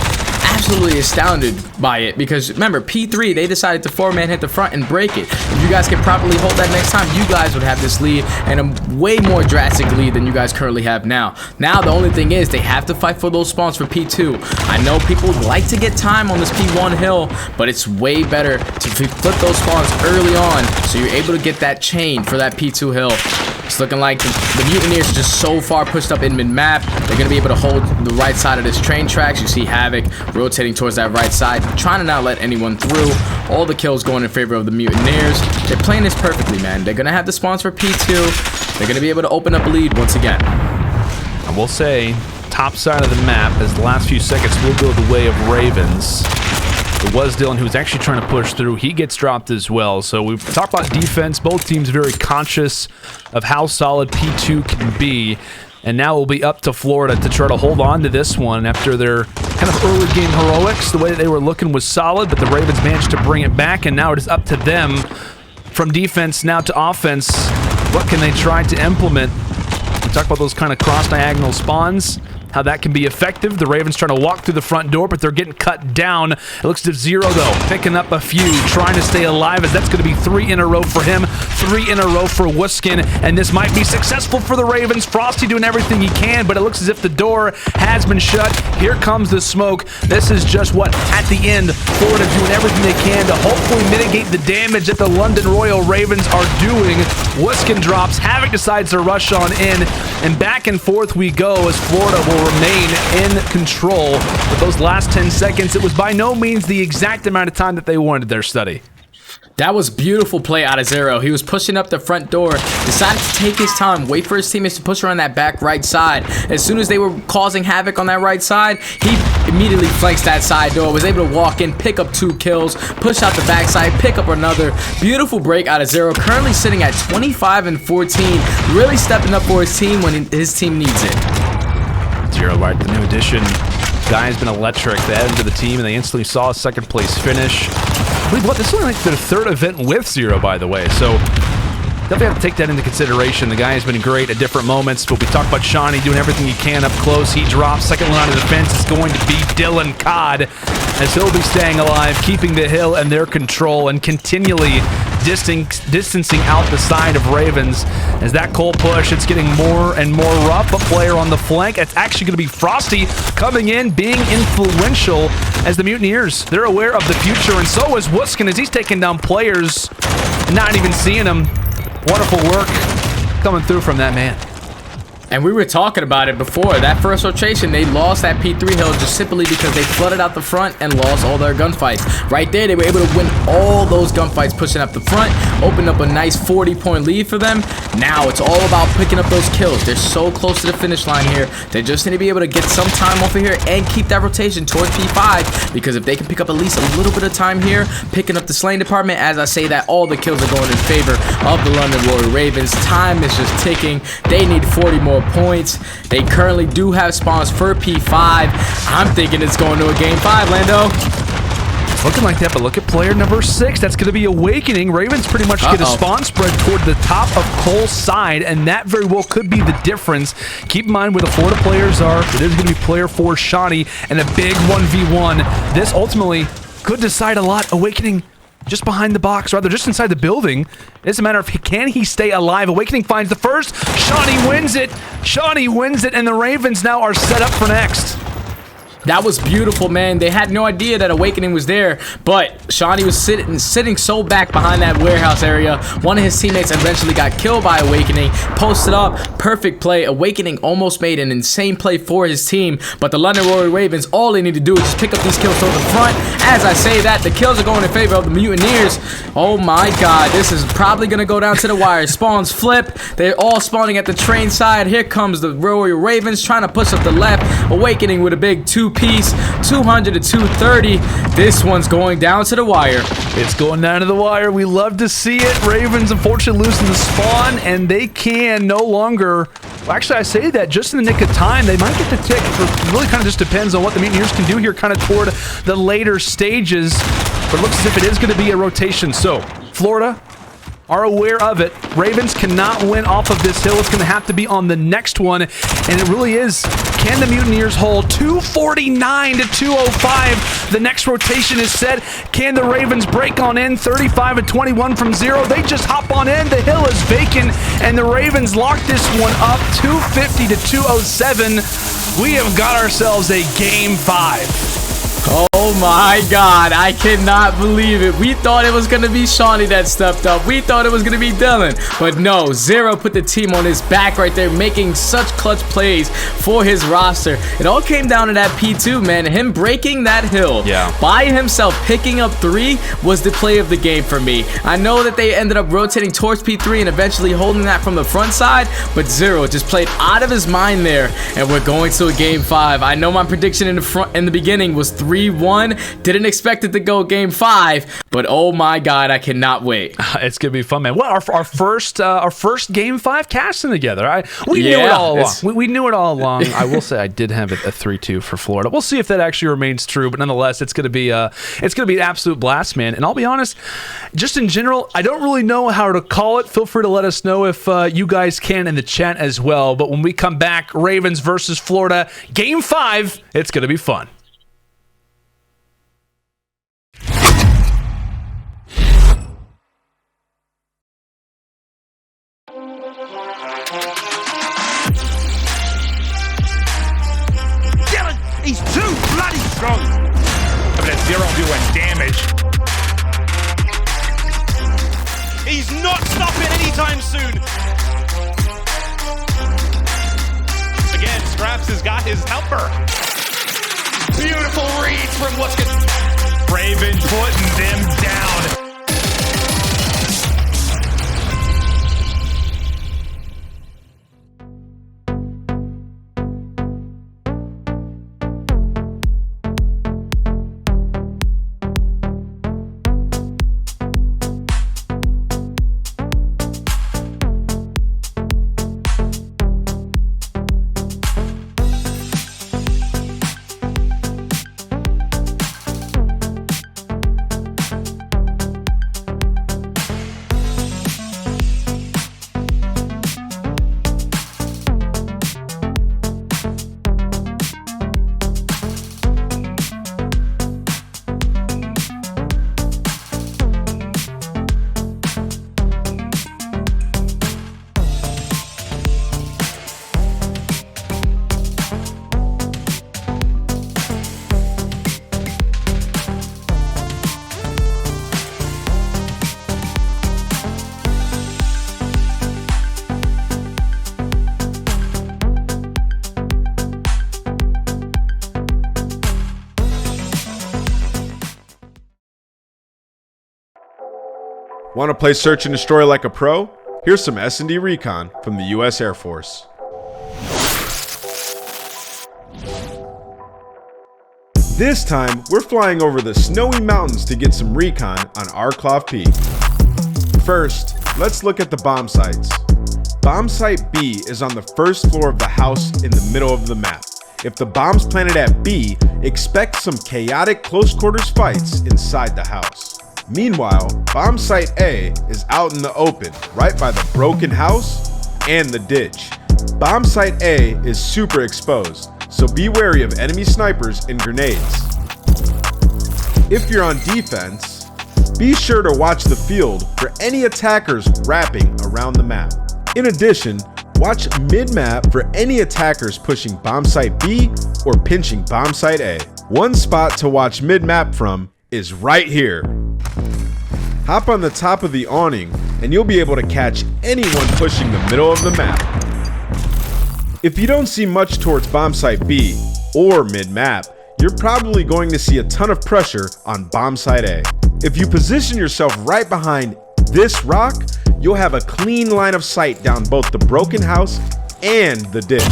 absolutely astounded by it because remember, P3, they decided to 4-man hit the front and break it. If you guys can properly hold that next time, you guys would have this lead and a way more drastic lead than you guys currently have now. Now, the only thing is they have to fight for those spawns for P2. I know people would like to get time on this P1 hill, but it's way better to flip those spawns early on so you're able to get that chain for that P2 hill. It's looking like the Mutineers are just so far pushed up in mid-map. They're going to be able to hold the right side of this train tracks. You see Havoc rotating towards that right side, trying to not let anyone through. All the kills going in favor of the Mutineers. They're playing this perfectly, man. They're going to have the spawns for P2. They're going to be able to open up a lead once again. I will say, top side of the map, as the last few seconds will go the way of Ravens. It was Dylan who was actually trying to push through. He gets dropped as well. So we've talked about defense. Both teams very conscious of how solid P2 can be. And now it'll be up to Florida to try to hold on to this one after their kind of early game heroics. The way that they were looking was solid, but the Ravens managed to bring it back. And now it is up to them from defense now to offense. What can they try to implement? We talk about those kind of cross-diagonal spawns, how that can be effective. The Ravens trying to walk through the front door, but they're getting cut down. It looks as if Zero, though, picking up a few, trying to stay alive, as that's going to be 3 in a row for him, 3 in a row for Wuskin, and this might be successful for the Ravens. Frosty doing everything he can, but it looks as if the door has been shut. Here comes the smoke. This is just what, at the end, Florida doing everything they can to hopefully mitigate the damage that the London Royal Ravens are doing. Wuskin drops, Havoc decides to rush on in, and back and forth we go as Florida will remain in control. With those last 10 seconds, it was by no means the exact amount of time that they wanted their study. That was beautiful play out of Zero. He was pushing up the front door, decided to take his time, wait for his teammates to push around that back right side. As soon as they were causing havoc on that right side, he immediately flanks that side door, was able to walk in, pick up 2 kills, push out the backside, pick up another. Beautiful break out of Zero, currently sitting at 25 and 14, really stepping up for his team when his team needs it. Zero right, the new addition. Guy's been electric. They added to the team, and they instantly saw a second place finish. I believe what, this is only like their 3rd event with Zero, by the way, so definitely have to take that into consideration. The guy has been great at different moments, but we talk about Shawnee doing everything he can up close. He drops. Second line of defense is going to be Dylan Codd, as he'll be staying alive, keeping the hill in their control, and continually distancing out the side of Ravens. As that cold push, it's getting more and more rough. A player on the flank, it's actually going to be Frosty coming in, being influential as the Mutineers. They're aware of the future, and so is Wuskin as he's taking down players, not even seeing them. Wonderful work coming through from that man. And we were talking about it before. That first rotation, they lost that P3 hill just simply because they flooded out the front and lost all their gunfights. Right there, they were able to win all those gunfights pushing up the front, opened up a nice 40-point lead for them. Now it's all about picking up those kills. They're so close to the finish line here. They just need to be able to get some time off of here and keep that rotation towards P5, because if they can pick up at least a little bit of time here, picking up the slaying department, as I say that, all the kills are going in favor of the London Royal Ravens. Time is just ticking. They need 40 more points. They currently do have spawns for P5. I'm thinking it's going to a game 5, Lando. It's looking like that, but look at player number 6. That's going to be Awakening. Ravens pretty much get a spawn spread toward the top of Cole's side, and that very well could be the difference. Keep in mind where the Florida players are. It is going to be player 4, Shawnee, and a big 1v1. This ultimately could decide a lot. Awakening just behind the box, rather just inside the building. It's a matter of can he stay alive. Awakening finds the first. Shawnee wins it. Shawnee wins it, and the Ravens now are set up for next. That was beautiful, man. They had no idea that Awakening was there, but Shawnee was sitting so back behind that warehouse area. One of his teammates eventually got killed by Awakening, posted up, perfect play. Awakening almost made an insane play for his team, but the London Royal Ravens, all they need to do is just pick up these kills toward the front. As I say that, the kills are going in favor of the Mutineers. Oh my god, this is probably going to go down to the wire. Spawns flip. They're all spawning at the train side. Here comes the Royal Ravens trying to push up the left. Awakening with a big 2-piece, 200 to 230. This one's going down to the wire. It's going down to the wire. We love to see it. Ravens unfortunately losing the spawn, and they can no longer... Well, actually, I say that just in the nick of time. They might get the tick. It really kind of just depends on what the Mutineers can do here kind of toward the later stages. But it looks as if it is going to be a rotation. So, Florida are aware of it. Ravens cannot win off of this hill. It's going to have to be on the next one, and it really is. Can the Mutineers hold 249 to 205? The next rotation is set. Can the Ravens break on in 35 to 21 from 0? They just hop on in. The hill is vacant, and the Ravens lock this one up 250 to 207. We have got ourselves a game 5. Oh my God, I cannot believe it. We thought it was going to be Shawnee that stepped up. We thought it was going to be Dylan. But no, Zero put the team on his back right there, making such clutch plays for his roster. It all came down to that P2, man. Him breaking that hill by himself, picking up 3 was the play of the game for me. I know that they ended up rotating towards P3 and eventually holding that from the front side, but Zero just played out of his mind there, and we're going to a game 5. I know my prediction in the beginning was 3-1. Didn't expect it to go game 5, but oh my God, I cannot wait. It's gonna be fun, man. Well, our first game 5 casting together. We knew it all along. We knew it all along. I will say I did have it a 3-2 for Florida. We'll see if that actually remains true, but nonetheless, it's gonna be an absolute blast, man. And I'll be honest, just in general, I don't really know how to call it. Feel free to let us know if you guys can in the chat as well. But when we come back, Ravens versus Florida, game 5. It's gonna be fun. He's too bloody strong. But at 0 doing damage. He's not stopping anytime soon. Again, Scraps has got his helper. Beautiful reads from what's good. Raven putting them down. Want to play Search and Destroy like a pro? Here's some S&D recon from the US Air Force. This time, we're flying over the snowy mountains to get some recon on Arklov P. First, let's look at the bomb sites. Bomb site B is on the first floor of the house in the middle of the map. If the bomb's planted at B, expect some chaotic close quarters fights inside the house. Meanwhile, bomb site A is out in the open, right by the broken house and the ditch. Bomb site A is super exposed, so be wary of enemy snipers and grenades. If you're on defense, be sure to watch the field for any attackers wrapping around the map. In addition, watch mid-map for any attackers pushing bomb site B or pinching bomb site A. One spot to watch mid-map from is right here. Hop on the top of the awning and you'll be able to catch anyone pushing the middle of the map. If you don't see much towards bomb site B or mid-map, you're probably going to see a ton of pressure on bomb site A. If you position yourself right behind this rock, you'll have a clean line of sight down both the broken house and the ditch.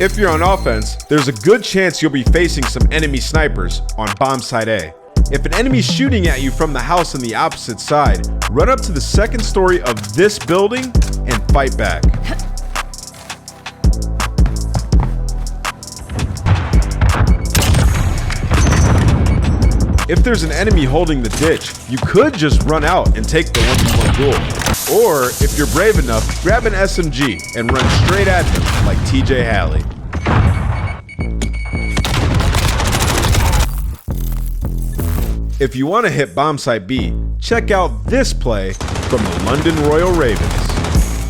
If you're on offense, there's a good chance you'll be facing some enemy snipers on bomb site A. If an enemy's shooting at you from the house on the opposite side, run up to the second story of this building and fight back. If there's an enemy holding the ditch, you could just run out and take the 1v1 duel. Or, if you're brave enough, grab an SMG and run straight at them like TJ Halley. If you want to hit bomb site B, check out this play from the London Royal Ravens.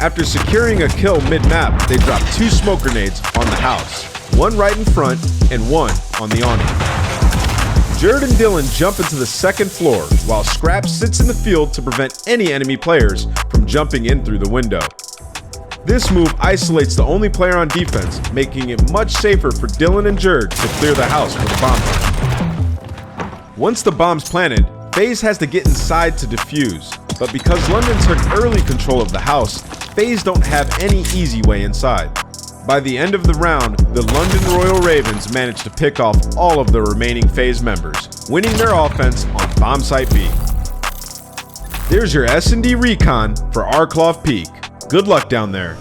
After securing a kill mid-map, they dropped 2 smoke grenades on the house, one right in front and one on the awning. Jared and Dylan jump into the 2nd floor, while Scraps sits in the field to prevent any enemy players from jumping in through the window. This move isolates the only player on defense, making it much safer for Dylan and Jared to clear the house for the bomb. Once the bomb's planted, FaZe has to get inside to defuse, but because London took early control of the house, FaZe don't have any easy way inside. By the end of the round, the London Royal Ravens managed to pick off all of the remaining FaZe members, winning their offense on bomb site B. There's your S&D recon for Arklov Peak. Good luck down there.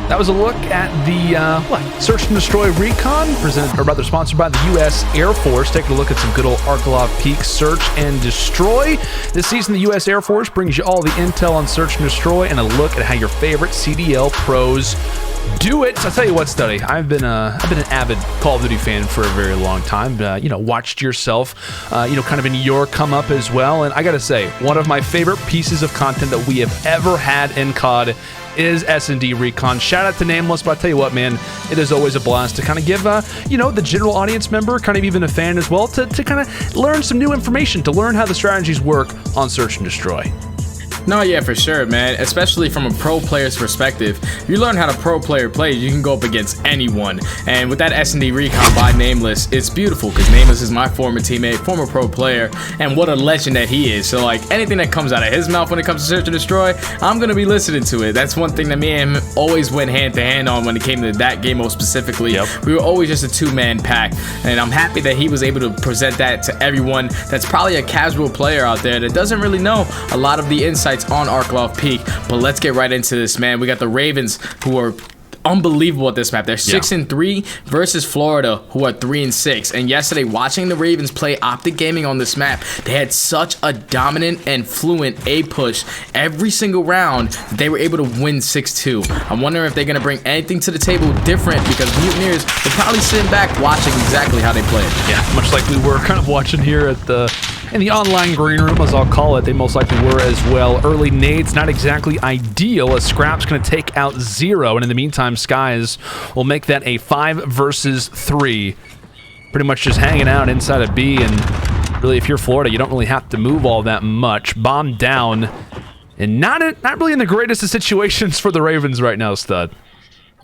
That was a look at the Search and Destroy Recon, presented, or rather sponsored by the U.S. Air Force. Taking a look at some good old Arklov Peak Search and Destroy. This season, the U.S. Air Force brings you all the intel on Search and Destroy and a look at how your favorite CDL pros do it. So I'll tell you what, Studdy, I've been an avid Call of Duty fan for a very long time. Watched yourself, kind of in York come up as well. And I gotta say, one of my favorite pieces of content that we have ever had in COD is S&D Recon. Shout out to Nameless, but I'll tell you what, man, it is always a blast to kind of give, the general audience member, kind of even a fan as well, to kind of learn some new information, to learn how the strategies work on Search and Destroy. No, yeah, for sure, man. Especially from a pro player's perspective. If you learn how to pro player play, you can go up against anyone. And with that S&D Recon by Nameless, it's beautiful because Nameless is my former teammate, former pro player, and what a legend that he is. So, like, anything that comes out of his mouth when it comes to Search and Destroy, I'm going to be listening to it. That's one thing that me and him always went hand to hand on when it came to that game mode specifically. Yep. We were always just a 2-man pack. And I'm happy that he was able to present that to everyone that's probably a casual player out there that doesn't really know a lot of the insights on Arklov Peak. But let's get right into this, man. We got the Ravens, who are unbelievable at this map. They're 6-3 versus Florida, who are 3-6. And yesterday, watching the Ravens play OpTic Gaming on this map, they had such a dominant and fluent A push every single round that they were able to win 6-2. I'm wondering if they're going to bring anything to the table different, because Mutineers are probably sitting back watching exactly how they play it. Yeah, much like we were kind of watching here in the online green room, as I'll call it. They most likely were as well. Early nades, not exactly ideal, as Scrap's going to take out 0, and in the meantime, Skies will make that a 5 versus 3. Pretty much just hanging out inside of B, and really, if you're Florida, you don't really have to move all that much. Bomb down, and not really in the greatest of situations for the Ravens right now, Stud.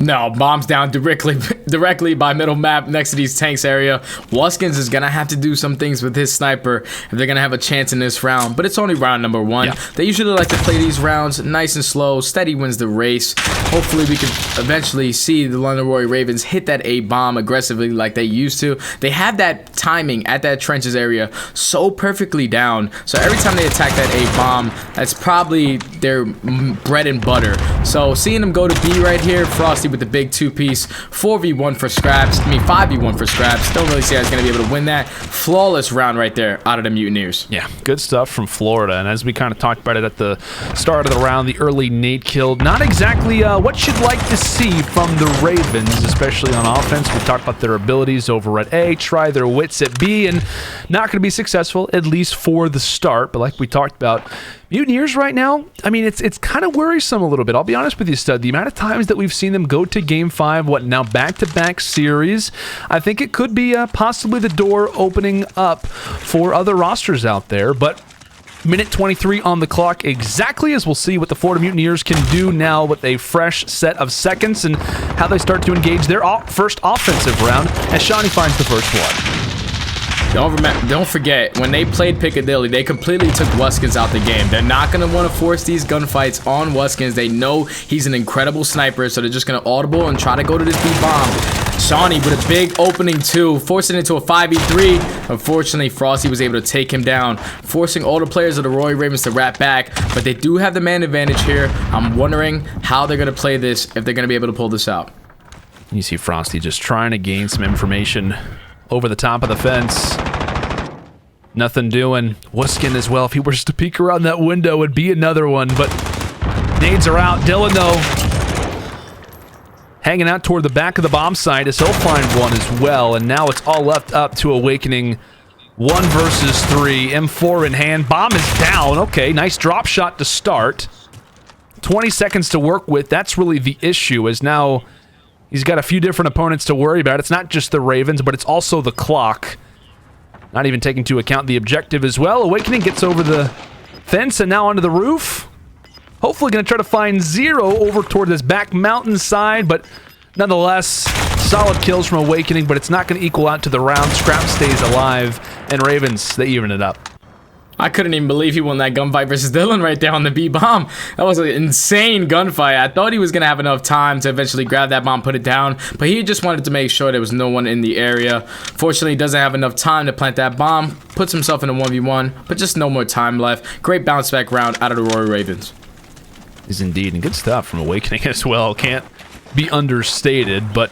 No, bombs down directly by middle map next to these tanks area. Wuskins is going to have to do some things with his sniper if they're going to have a chance in this round. But it's only round number 1. Yeah. They usually like to play these rounds nice and slow. Steady wins the race. Hopefully we can eventually see the London Royal Ravens hit that A-bomb aggressively like they used to. They have that timing at that trenches area so perfectly down. So every time they attack that A-bomb, that's probably their bread and butter. So seeing them go to B right here, Frosty with the big 2-piece, 4v1 for Scraps. 5v1 for Scraps. Don't really see how he's going to be able to win that. Flawless round right there out of the Mutineers. Yeah, good stuff from Florida. And as we kind of talked about it at the start of the round, the early nade kill, not exactly what you'd like to see from the Ravens, especially on offense. We talked about their abilities over at A, try their wits at B, and not going to be successful, at least for the start. But like we talked about, Mutineers right now, I mean, it's kind of worrisome a little bit. I'll be honest with you, Stud. The amount of times that we've seen them go to Game 5, now back-to-back series, I think it could be possibly the door opening up for other rosters out there. But minute 23 on the clock, exactly, as we'll see what the Florida Mutineers can do now with a fresh set of seconds and how they start to engage their first offensive round as Shawnee finds the first one. Don't forget, when they played Piccadilly, they completely took Wuskins out the game. They're not going to want to force these gunfights on Wuskins. They know he's an incredible sniper, so they're just going to audible and try to go to this B-bomb. Shawnee with a big opening 2, forcing it into a 5v3. Unfortunately, Frosty was able to take him down, forcing all the players of the Royal Ravens to wrap back. But they do have the man advantage here. I'm wondering how they're going to play this, if they're going to be able to pull this out. You see Frosty just trying to gain some information over the top of the fence. Nothing doing. Wuskin as well. If he were just to peek around that window, would be another one, but nades are out. Dylan, though, hanging out toward the back of the bomb site as he'll find one as well, and now it's all left up to Awakening. 1 versus 3. M4 in hand. Bomb is down. Okay, nice drop shot to start. 20 seconds to work with. That's really the issue, as now he's got a few different opponents to worry about. It's not just the Ravens, but it's also the clock. Not even taking into account the objective as well. Awakening gets over the fence and now onto the roof. Hopefully going to try to find Zero over toward this back mountainside, but nonetheless, solid kills from Awakening, but it's not going to equal out to the round. Scrap stays alive, and Ravens, they even it up. I couldn't even believe he won that gunfight versus Dylan right there on the B bomb. That was an insane gunfight. I thought he was going to have enough time to eventually grab that bomb, put it down, but he just wanted to make sure there was no one in the area. Fortunately, he doesn't have enough time to plant that bomb, puts himself in a 1v1, but just no more time left. Great bounce back round out of the Roy Ravens. Is indeed, and good stuff from Awakening as well. Can't be understated, but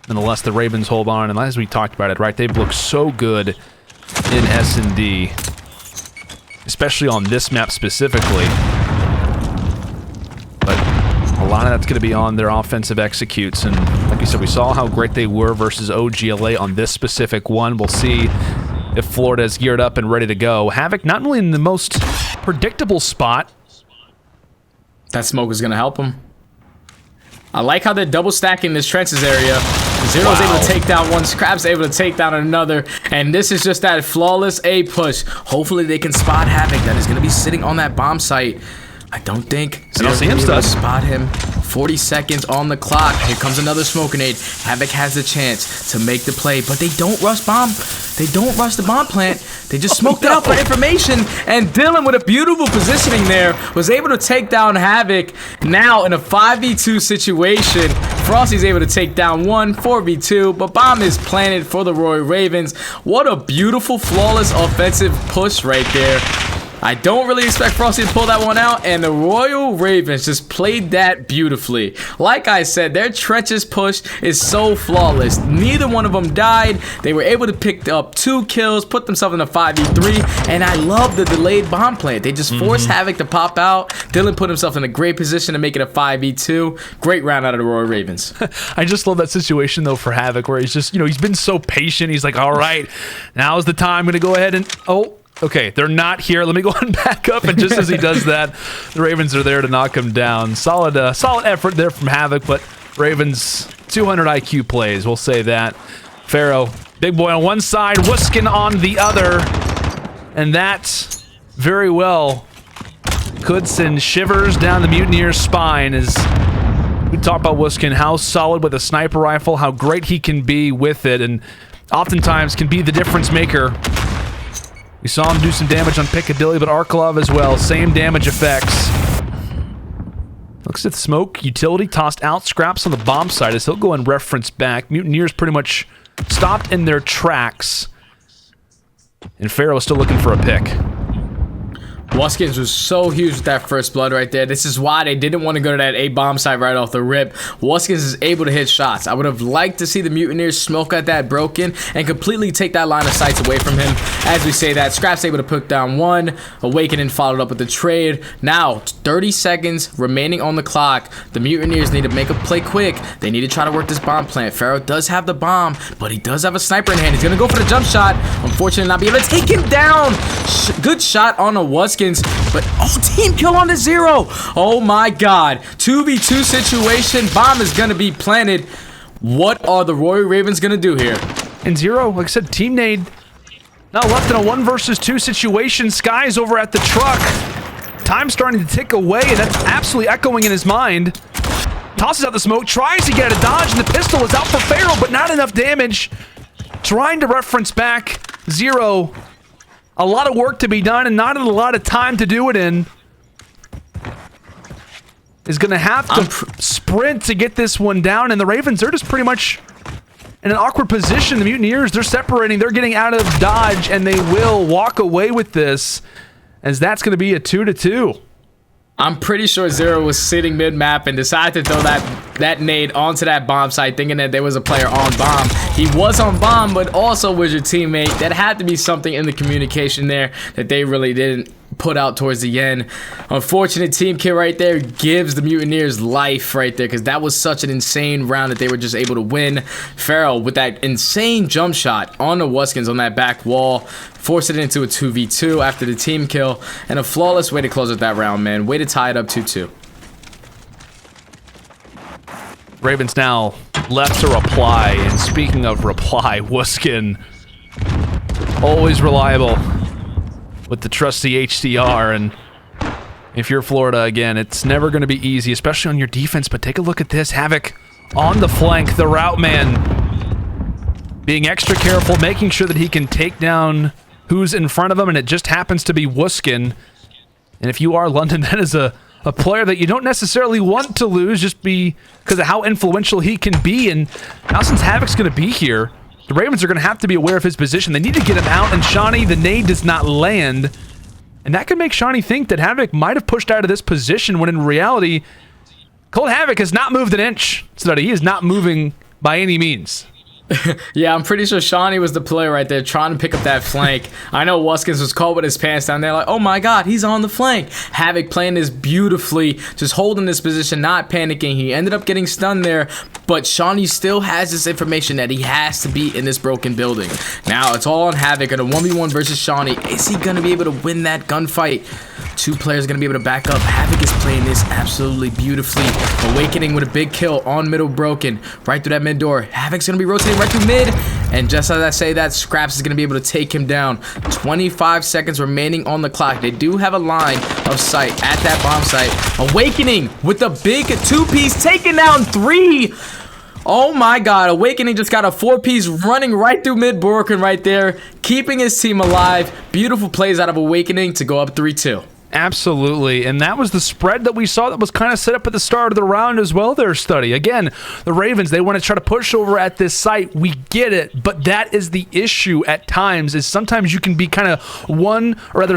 nonetheless, the Ravens hold on, and as we talked about it, right, they've looked so good in S&D. Especially on this map specifically. But a lot of that's going to be on their offensive executes. And like you said, we saw how great they were versus OGLA on this specific one. We'll see if Florida is geared up and ready to go. Havoc not only in the most predictable spot. That smoke is going to help him. I like how they're double stacking this trenches area. Zero's able to take down one, Scrap's able to take down another, and this is just that flawless A push. Hopefully they can spot Havoc that is going to be sitting on that bomb site. I don't think Zero's going to be able to spot him. 40 seconds on the clock. Here comes another smoke grenade. Havoc has the chance to make the play, but they don't rush bomb. They don't rush the bomb plant. They just smoked it out for information, and Dylan with a beautiful positioning there was able to take down Havoc. Now in a 5v2 situation, Frosty's able to take down one, 4v2, but bomb is planted for the Roy Ravens. What a beautiful, flawless offensive push right there. I don't really expect Frosty to pull that one out, and the Royal Ravens just played that beautifully. Like I said, their trenches push is so flawless. Neither one of them died. They were able to pick up 2 kills, put themselves in a 5v3, and I love the delayed bomb plant. They just forced Havoc to pop out. Dylan put himself in a great position to make it a 5v2. Great round out of the Royal Ravens. I just love that situation, though, for Havoc, where he's just, he's been so patient. He's like, all right, now's the time. I'm going to go ahead and, okay, they're not here. Let me go and back up. And just as he does that, the Ravens are there to knock him down. Solid effort there from Havoc, but Ravens 200 IQ plays. We'll say that. Pharaoh, big boy on one side, Wuskin on the other, and that very well could send shivers down the Mutineers' spine. As we talk about Wuskin, how solid with a sniper rifle, how great he can be with it, and oftentimes can be the difference maker. We saw him do some damage on Piccadilly, but Arklov as well. Same damage effects. Looks at the smoke. Utility tossed out. Scraps on the bomb site as he'll go and reference back. Mutineers pretty much stopped in their tracks. And Pharaoh's still looking for a pick. Wuskins was so huge with that first blood right there. This is why they didn't want to go to that A-bomb site right off the rip. Wuskins is able to hit shots. I would have liked to see the Mutineers smoke at that broken and completely take that line of sights away from him. As we say that, Scrap's able to put down one. Awakening followed up with the trade. Now, 30 seconds remaining on the clock. The Mutineers need to make a play quick. They need to try to work this bomb plant. Pharaoh does have the bomb, but he does have a sniper in hand. He's going to go for the jump shot. Unfortunately, not be able to take him down. Good shot on a Wuskins. But team kill on the Zero. Oh my god. 2v2 situation. Bomb is going to be planted. What are the Royal Ravens going to do here? And Zero, like I said, team nade. Now left in a 1 versus 2 situation. Sky's over at the truck. Time starting to tick away, and that's absolutely echoing in his mind. Tosses out the smoke, tries to get a dodge, and the pistol is out for Pharaoh, but not enough damage. Trying to reference back. Zero. A lot of work to be done and not a lot of time to do it in. Is going to have to sprint to get this one down, and the Ravens, they're just pretty much in an awkward position. The Mutineers, they're separating, they're getting out of dodge, and they will walk away with this, as that's going to be a 2-2. I'm pretty sure Zero was sitting mid-map and decided to throw that nade onto that bomb site thinking that there was a player on bomb. He was on bomb, but also was your teammate. That had to be something in the communication there that they really didn't put out towards the end. Unfortunate team kill right there gives the Mutineers life right there because that was such an insane round that they were just able to win. Farrell with that insane jump shot on the Wuskins on that back wall, forced it into a 2v2 after the team kill, and a flawless way to close out that round, man. Way to tie it up 2-2. Ravens now left to reply, and speaking of reply, Wuskin, always reliable with the trusty HDR, and if you're Florida, again, it's never going to be easy, especially on your defense, but take a look at this. Havoc on the flank, the route man being extra careful, making sure that he can take down who's in front of him, and it just happens to be Wuskin. And if you are London, that is a player that you don't necessarily want to lose just because of how influential he can be, and now since Havoc's going to be here, the Ravens are going to have to be aware of his position. They need to get him out, and Shawnee, the nade does not land. And that could make Shawnee think that Havoc might have pushed out of this position when in reality, Cold Havoc has not moved an inch. So that he is not moving by any means. Yeah, I'm pretty sure Shawnee was the player right there trying to pick up that flank. I know Wuskins was caught with his pants down there like, oh my god, he's on the flank. Havoc playing this beautifully, just holding this position, not panicking. He ended up getting stunned there, but Shawnee still has this information that he has to be in this broken building. Now, it's all on Havoc in a 1v1 versus Shawnee. Is he going to be able to win that gunfight? Two players going to be able to back up. Havoc is playing this absolutely beautifully. Awakening with a big kill on middle broken. Right through that mid door. Havoc's going to be rotating right through mid. And just as I say that, Scraps is going to be able to take him down. 25 seconds remaining on the clock. They do have a line of sight at that bomb site. Awakening with a big two-piece, taking down 3. Oh my god, Awakening just got a 4-piece running right through mid broken right there, keeping his team alive. Beautiful plays out of Awakening to go up 3-2. Absolutely, and that was the spread that we saw that was kind of set up at the start of the round as well there, Study. Again, the Ravens, they want to try to push over at this site. We get it, but that is the issue at times, is sometimes you can be kind of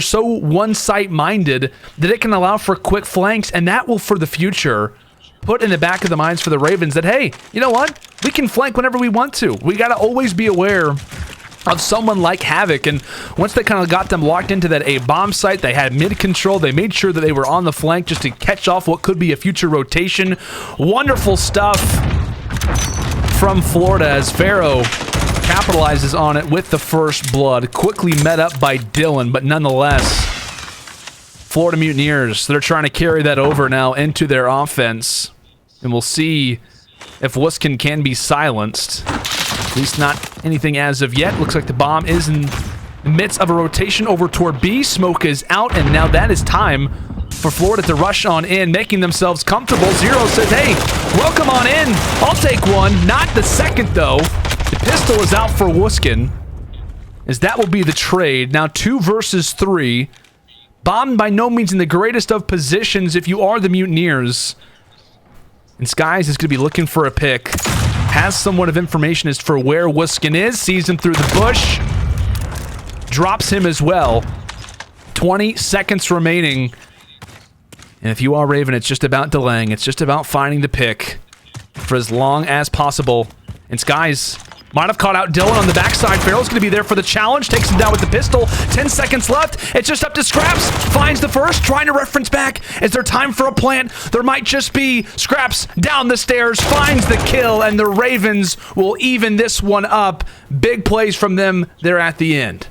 so one-site minded that it can allow for quick flanks, and that will, for the future, put in the back of the minds for the Ravens that, hey, you know what? We can flank whenever we want to. We got to always be aware of someone like Havoc, and once they kind of got them locked into that A bomb site, they had mid control. They made sure that they were on the flank just to catch off what could be a future rotation. Wonderful stuff from Florida as Pharaoh capitalizes on it with the first blood. Quickly met up by Dylan, but nonetheless, Florida Mutineers, they're trying to carry that over now into their offense, and we'll see if Wuskin can be silenced. At least not anything as of yet. Looks like the bomb is in the midst of a rotation over toward B. Smoke is out, and now that is time for Florida to rush on in, making themselves comfortable. Zero says, hey, welcome on in. I'll take one. Not the second, though. The pistol is out for Wuskin, as that will be the trade. Now 2 versus 3. Bomb by no means in the greatest of positions if you are the Mutineers. And Skies is going to be looking for a pick. Has somewhat of information as for where Wuskin is. Sees him through the bush. Drops him as well. 20 seconds remaining. And if you are Raven, it's just about delaying. It's just about finding the pick for as long as possible. And Skies might have caught out Dylan on the backside. Farrell's going to be there for the challenge. Takes him down with the pistol. 10 seconds left. It's just up to Scraps. Finds the first. Trying to reference back. Is there time for a plant? There might just be. Scraps down the stairs. Finds the kill. And the Ravens will even this one up. Big plays from them there at the end.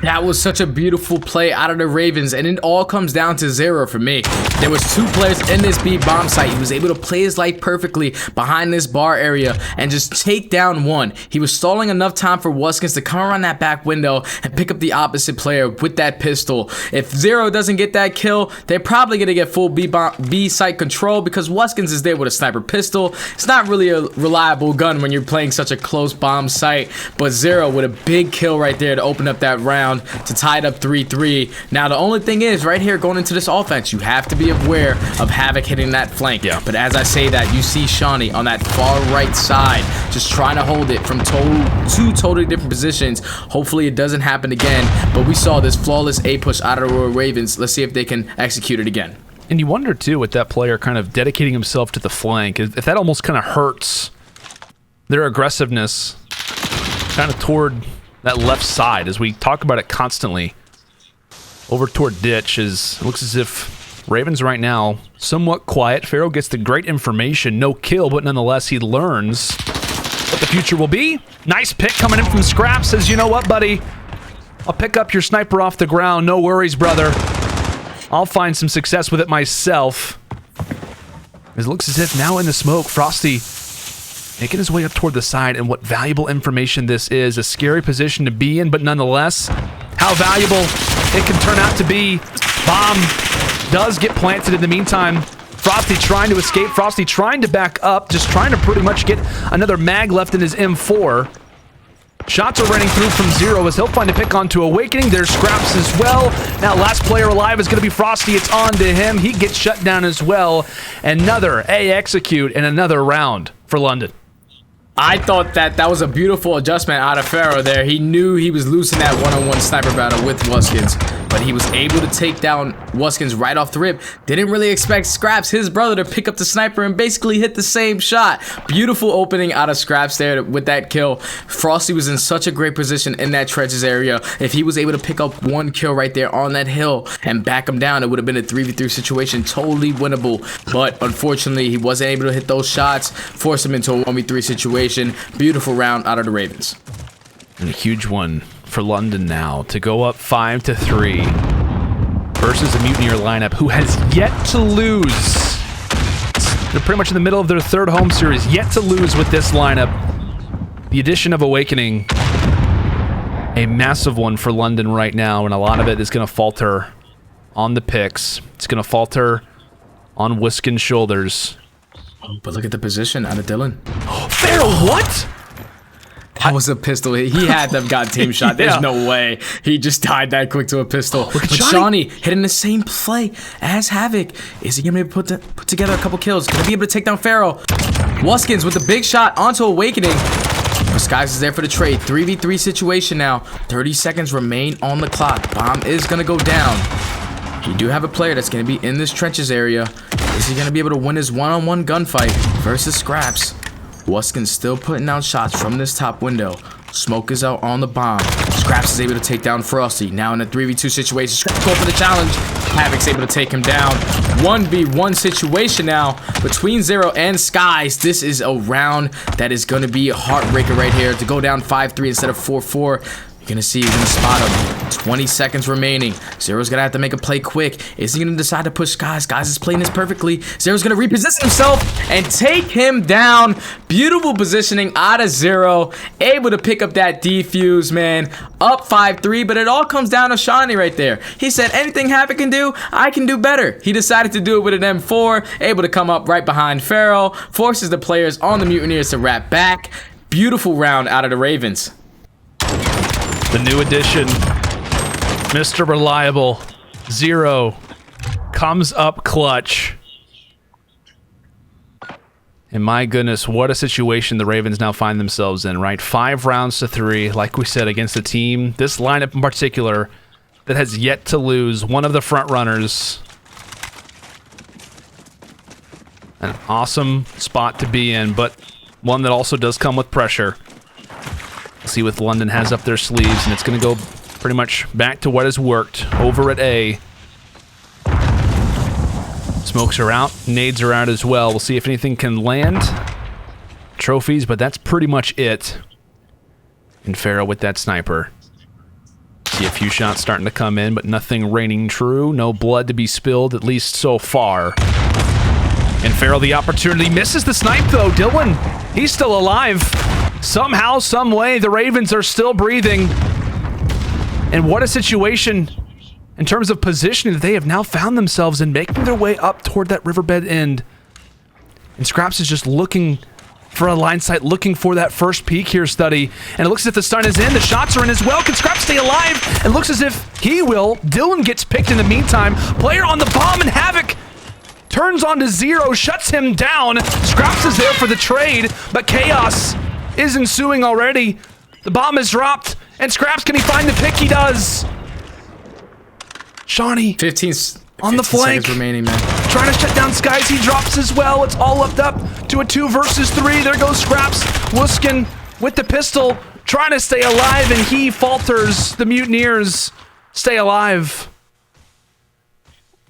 That was such a beautiful play out of the Ravens, and it all comes down to Zero for me. There was 2 players in this B bomb site. He was able to play his life perfectly behind this bar area and just take down 1. He was stalling enough time for Wuskins to come around that back window and pick up the opposite player with that pistol. If Zero doesn't get that kill, they're probably going to get full B site control because Wuskins is there with a sniper pistol. It's not really a reliable gun when you're playing such a close bomb site, but Zero with a big kill right there to open up that round to tie it up 3-3. Now the only thing is right here going into this offense, you have to be aware of Havoc hitting that flank. Yeah. But as I say that, you see Shawnee on that far right side just trying to hold it from 2 totally different positions. Hopefully it doesn't happen again, but we saw this flawless A push out of the Ravens. Let's see if they can execute it again. And you wonder, too, with that player kind of dedicating himself to the flank, if that almost kind of hurts their aggressiveness kind of toward that left side, as we talk about it constantly. Over toward ditch, it looks as if Ravens right now somewhat quiet. Pharaoh gets the great information, no kill, but nonetheless he learns what the future will be. Nice pick coming in from Scrap. Says, you know what, buddy? I'll pick up your sniper off the ground. No worries, brother. I'll find some success with it myself. It looks as if now in the smoke, Frosty making his way up toward the side, and what valuable information this is. A scary position to be in, but nonetheless, how valuable it can turn out to be. Bomb does get planted in the meantime. Frosty trying to escape. Frosty trying to back up, just trying to pretty much get another mag left in his M4. Shots are running through from Zero as he'll find a pick onto Awakening. There's Scraps as well. Now last player alive is going to be Frosty. It's on to him. He gets shut down as well. Another A execute and another round for London. I thought that was a beautiful adjustment out of Pharaoh there. He knew he was losing that one-on-one sniper battle with Wuskins, but he was able to take down Wuskins right off the rip. Didn't really expect Scraps, his brother, to pick up the sniper and basically hit the same shot. Beautiful opening out of Scraps there with that kill. Frosty was in such a great position in that trenches area. If he was able to pick up one kill right there on that hill and back him down, it would have been a 3v3 situation, totally winnable. But unfortunately, he wasn't able to hit those shots, force him into a 1v3 situation. Beautiful round out of the Ravens. And a huge one for London now to go up 5-3 versus a Mutineer lineup who has yet to lose. They're pretty much in the middle of their third home series, yet to lose with this lineup. The addition of Awakening, a massive one for London right now, and a lot of it is going to falter on the picks. It's going to falter on Wuskin's shoulders. But look at the position out of Dylan. Pharaoh, what? That was a pistol. He had them got team shot. There's no way he just died that quick to a pistol. But Shawnee hitting the same play as Havoc. Is he going to be able to put together a couple kills? Going to be able to take down Pharaoh. Wuskins with the big shot onto Awakening. Skies is there for the trade. 3v3 situation now. 30 seconds remain on the clock. Bomb is going to go down. You do have a player that's going to be in this trenches area. Is he going to be able to win his one-on-one gunfight versus Scraps? Wuskin's still putting out shots from this top window. Smoke is out on the bomb. Scraps is able to take down Frosty. Now in a 3v2 situation. Scraps go for the challenge. Havoc's able to take him down. 1v1 situation now between Zero and Skies. This is a round that is going to be a heartbreaker right here. To go down 5-3 instead of 4-4. You're going to see he's going to spot him. 20 seconds remaining. Zero's going to have to make a play quick. Is he going to decide to push Skies? Skies is playing this perfectly. Zero's going to reposition himself and take him down. Beautiful positioning out of Zero. Able to pick up that defuse, man. Up 5-3, but it all comes down to Shawnee right there. He said, anything Havoc can do, I can do better. He decided to do it with an M4. Able to come up right behind Pharaoh. Forces the players on the Mutineers to wrap back. Beautiful round out of the Ravens. The new addition, Mr. Reliable, Zero, comes up clutch. And my goodness, what a situation the Ravens now find themselves in, right? 5 rounds to 3, like we said, against a team, this lineup in particular, that has yet to lose. One of the front runners. An awesome spot to be in, but one that also does come with pressure. See what London has up their sleeves, and it's going to go pretty much back to what has worked over at A. Smokes are out, nades are out as well. We'll see if anything can land. Trophies, but that's pretty much it. And Pharaoh with that sniper. See a few shots starting to come in, but nothing raining true. No blood to be spilled, at least so far. And Pharaoh, the opportunity, misses the snipe though. Dylan, he's still alive. Somehow, some way, the Ravens are still breathing. And what a situation in terms of positioning that they have now found themselves in, making their way up toward that riverbed end. And Scraps is just looking for a line sight, looking for that first peek here, Study. And it looks as if the stun is in, the shots are in as well. Can Scraps stay alive? It looks as if he will. Dylan gets picked in the meantime. Player on the bomb, and Havoc turns onto Zero, shuts him down. Scraps is there for the trade, but chaos is ensuing already. The bomb is dropped, and Scraps, can he find the pick? He does. Shawnee. 15 on the 15 flank. seconds remaining, man. Trying to shut down Skies. He drops as well. It's all up to a 2 versus 3. There goes Scraps. Luskin with the pistol, trying to stay alive, and he falters. The Mutineers stay alive.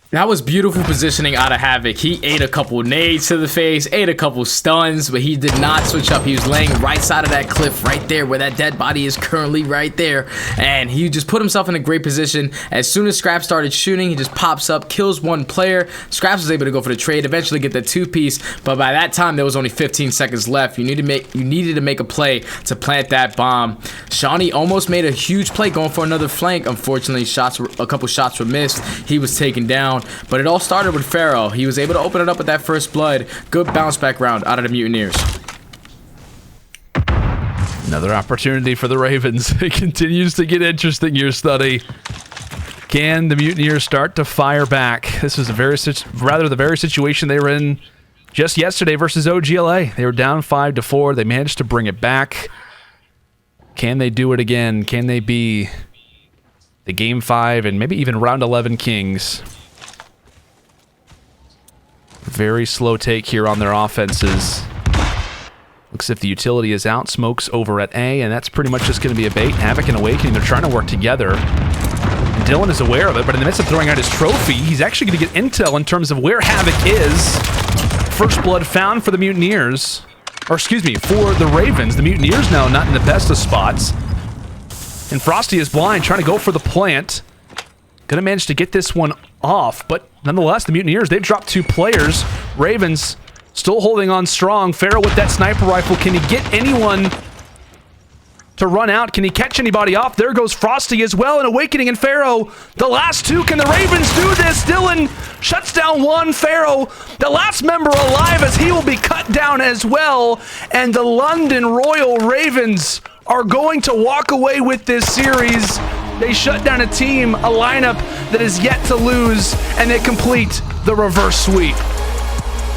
That was beautiful positioning out of Havoc. He ate a couple nades to the face, ate a couple stuns, but he did not switch up. He was laying right side of that cliff right there where that dead body is currently right there. And he just put himself in a great position. As soon as Scraps started shooting, he just pops up, kills one player. Scraps was able to go for the trade, eventually get the 2-piece, but by that time there was only 15 seconds left. You needed to make a play to plant that bomb. Shawnee almost made a huge play going for another flank. Unfortunately, a couple shots were missed. He was taken down. But it all started with Pharaoh. He was able to open it up with that first blood. Good bounce back round out of the Mutineers. Another opportunity for the Ravens. It continues to get interesting here, Study. Can the Mutineers start to fire back? This is the very situation they were in just yesterday versus OGLA. They were down 5-4. They managed to bring it back. Can they do it again? Can they be the Game 5 and maybe even Round 11 Kings? Very slow take here on their offenses. Looks as if the utility is out. Smoke's over at A, and that's pretty much just going to be a bait. Havoc and Awakening, they're trying to work together. And Dylan is aware of it, but in the midst of throwing out his trophy, he's actually going to get intel in terms of where Havoc is. First blood found for the Mutineers. Or excuse me, for the Ravens. The Mutineers now not in the best of spots. And Frosty is blind, trying to go for the plant. Gonna manage to get this one off, but nonetheless, the Mutineers, they've dropped 2 players. Ravens still holding on strong. Pharaoh with that sniper rifle. Can he get anyone to run out? Can he catch anybody off? There goes Frosty as well, and Awakening and Pharaoh. The last 2. Can the Ravens do this? Dylan shuts down one. Pharaoh, the last member alive, as he will be cut down as well. And the London Royal Ravens are going to walk away with this series. They shut down a team, a lineup that is yet to lose, and they complete the reverse sweep.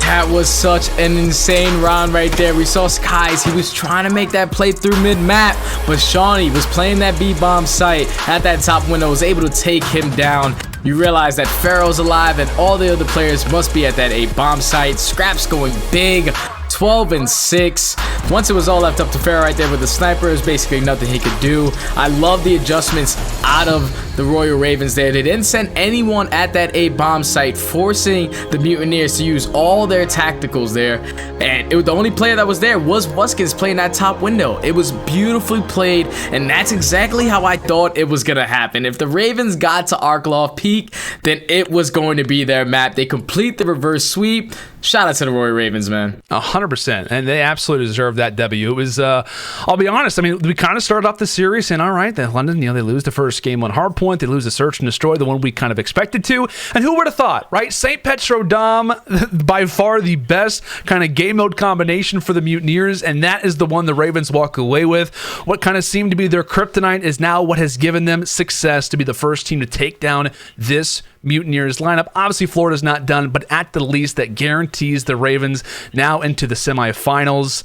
That was such an insane round right there. We saw Skies. He was trying to make that play through mid-map, but Shawnee was playing that B-bomb site at that top window, was able to take him down. You realize that Pharaoh's alive and all the other players must be at that A-bomb site. Scraps going big. 12-6. Once it was all left up to Pharaoh right there with the sniper, there's basically nothing he could do. I love the adjustments out of the Royal Ravens there. They didn't send anyone at that A-bomb site, forcing the Mutineers to use all their tacticals there. And the only player that was there was Wuskins playing that top window. It was beautifully played, and that's exactly how I thought it was going to happen. If the Ravens got to Arklov Peak, then it was going to be their map. They complete the reverse sweep. Shout out to the Royal Ravens, man. 100%, and they absolutely deserve that W. It was, I'll be honest, I mean, we kind of started off the series saying, all right, the London, they lose the first game on Hardpoint, they lose the Search and Destroy, the one we kind of expected to, and who would have thought, right? St. Petro Dom, by far the best kind of game mode combination for the Mutineers, and that is the one the Ravens walk away with. What kind of seemed to be their kryptonite is now what has given them success to be the first team to take down this Mutineers lineup. Obviously, Florida's not done, but at the least, that guarantees the Ravens now into the semifinals.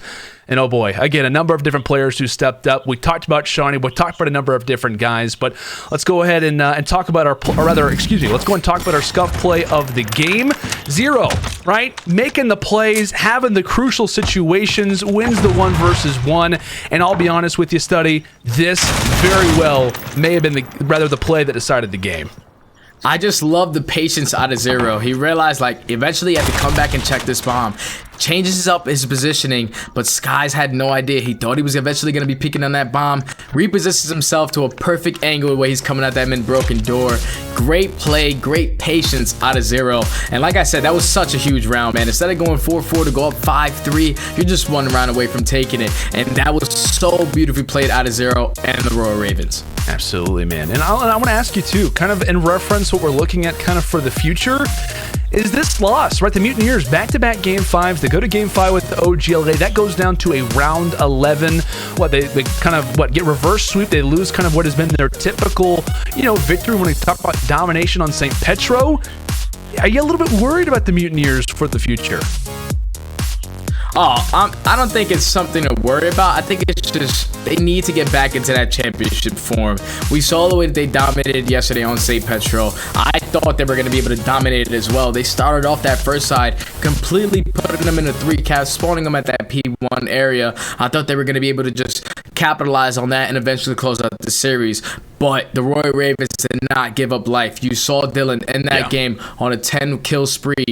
And oh boy, again, a number of different players who stepped up. We talked about Shawnee, we talked about a number of different guys, but let's go ahead and talk about let's go and talk about our scuff play of the game. Zero, right? Making the plays, having the crucial situations, wins the 1 versus 1. And I'll be honest with you, Study, this very well may have been the play that decided the game. I just love the patience out of Zero. He realized, like, eventually he had to come back and check this bomb. Changes up his positioning, but Skies had no idea. He thought he was eventually going to be peeking on that bomb. Repositions himself to a perfect angle where he's coming at that mid-broken door. Great play, great patience out of Zero. And like I said, that was such a huge round, man. Instead of going 4-4 to go up 5-3, you're just 1 round away from taking it. And that was so beautifully played out of Zero and the Royal Ravens. Absolutely, man. And I want to ask you, too, kind of in reference what we're looking at kind of for the future, is this loss, right? The Mutineers, back-to-back Game 5s. They go to Game 5 with the OGLA. That goes down to a Round 11. They kind of, get reverse sweep. They lose kind of what has been their typical, victory when we talk about domination on St. Petro. Are you a little bit worried about the Mutineers for the future? I don't think it's something to worry about. I think it's just they need to get back into that championship form. We saw the way that they dominated yesterday on St. Petro. I thought they were going to be able to dominate it as well. They started off that first side, completely putting them in a 3-cap, spawning them at that P1 area. I thought they were going to be able to just capitalize on that and eventually close out the series. But the Roy Ravens did not give up life. You saw Dylan in that game on a 10-kill spree,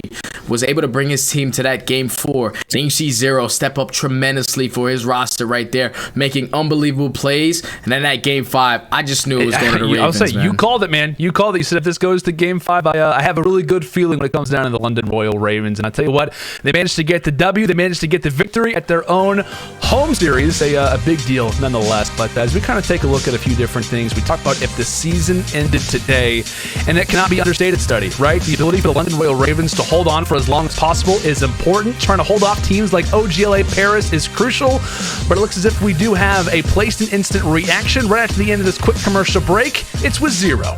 was able to bring his team to that game 4. Then you see Zero step up tremendously for his roster right there, making unbelievable plays. And then that game 5, I just knew it was going to the Ravens. I'll say, you called it, man. You called it. You said if this goes to game 5, I have a really good feeling when it comes down to the London Royal Ravens. And I tell you what, they managed to get the W. They managed to get the victory at their own home series. A big deal nonetheless. But as we kind of take a look at a few different things, we talk about if the season ended today, and it cannot be understated, Study, right? The ability for the London Royal Ravens to hold on for as long as possible is important. Trying to hold off teams like OGLA Paris is crucial, but it looks as if we do have a placed and instant reaction right after the end of this quick commercial break. It's with Zero.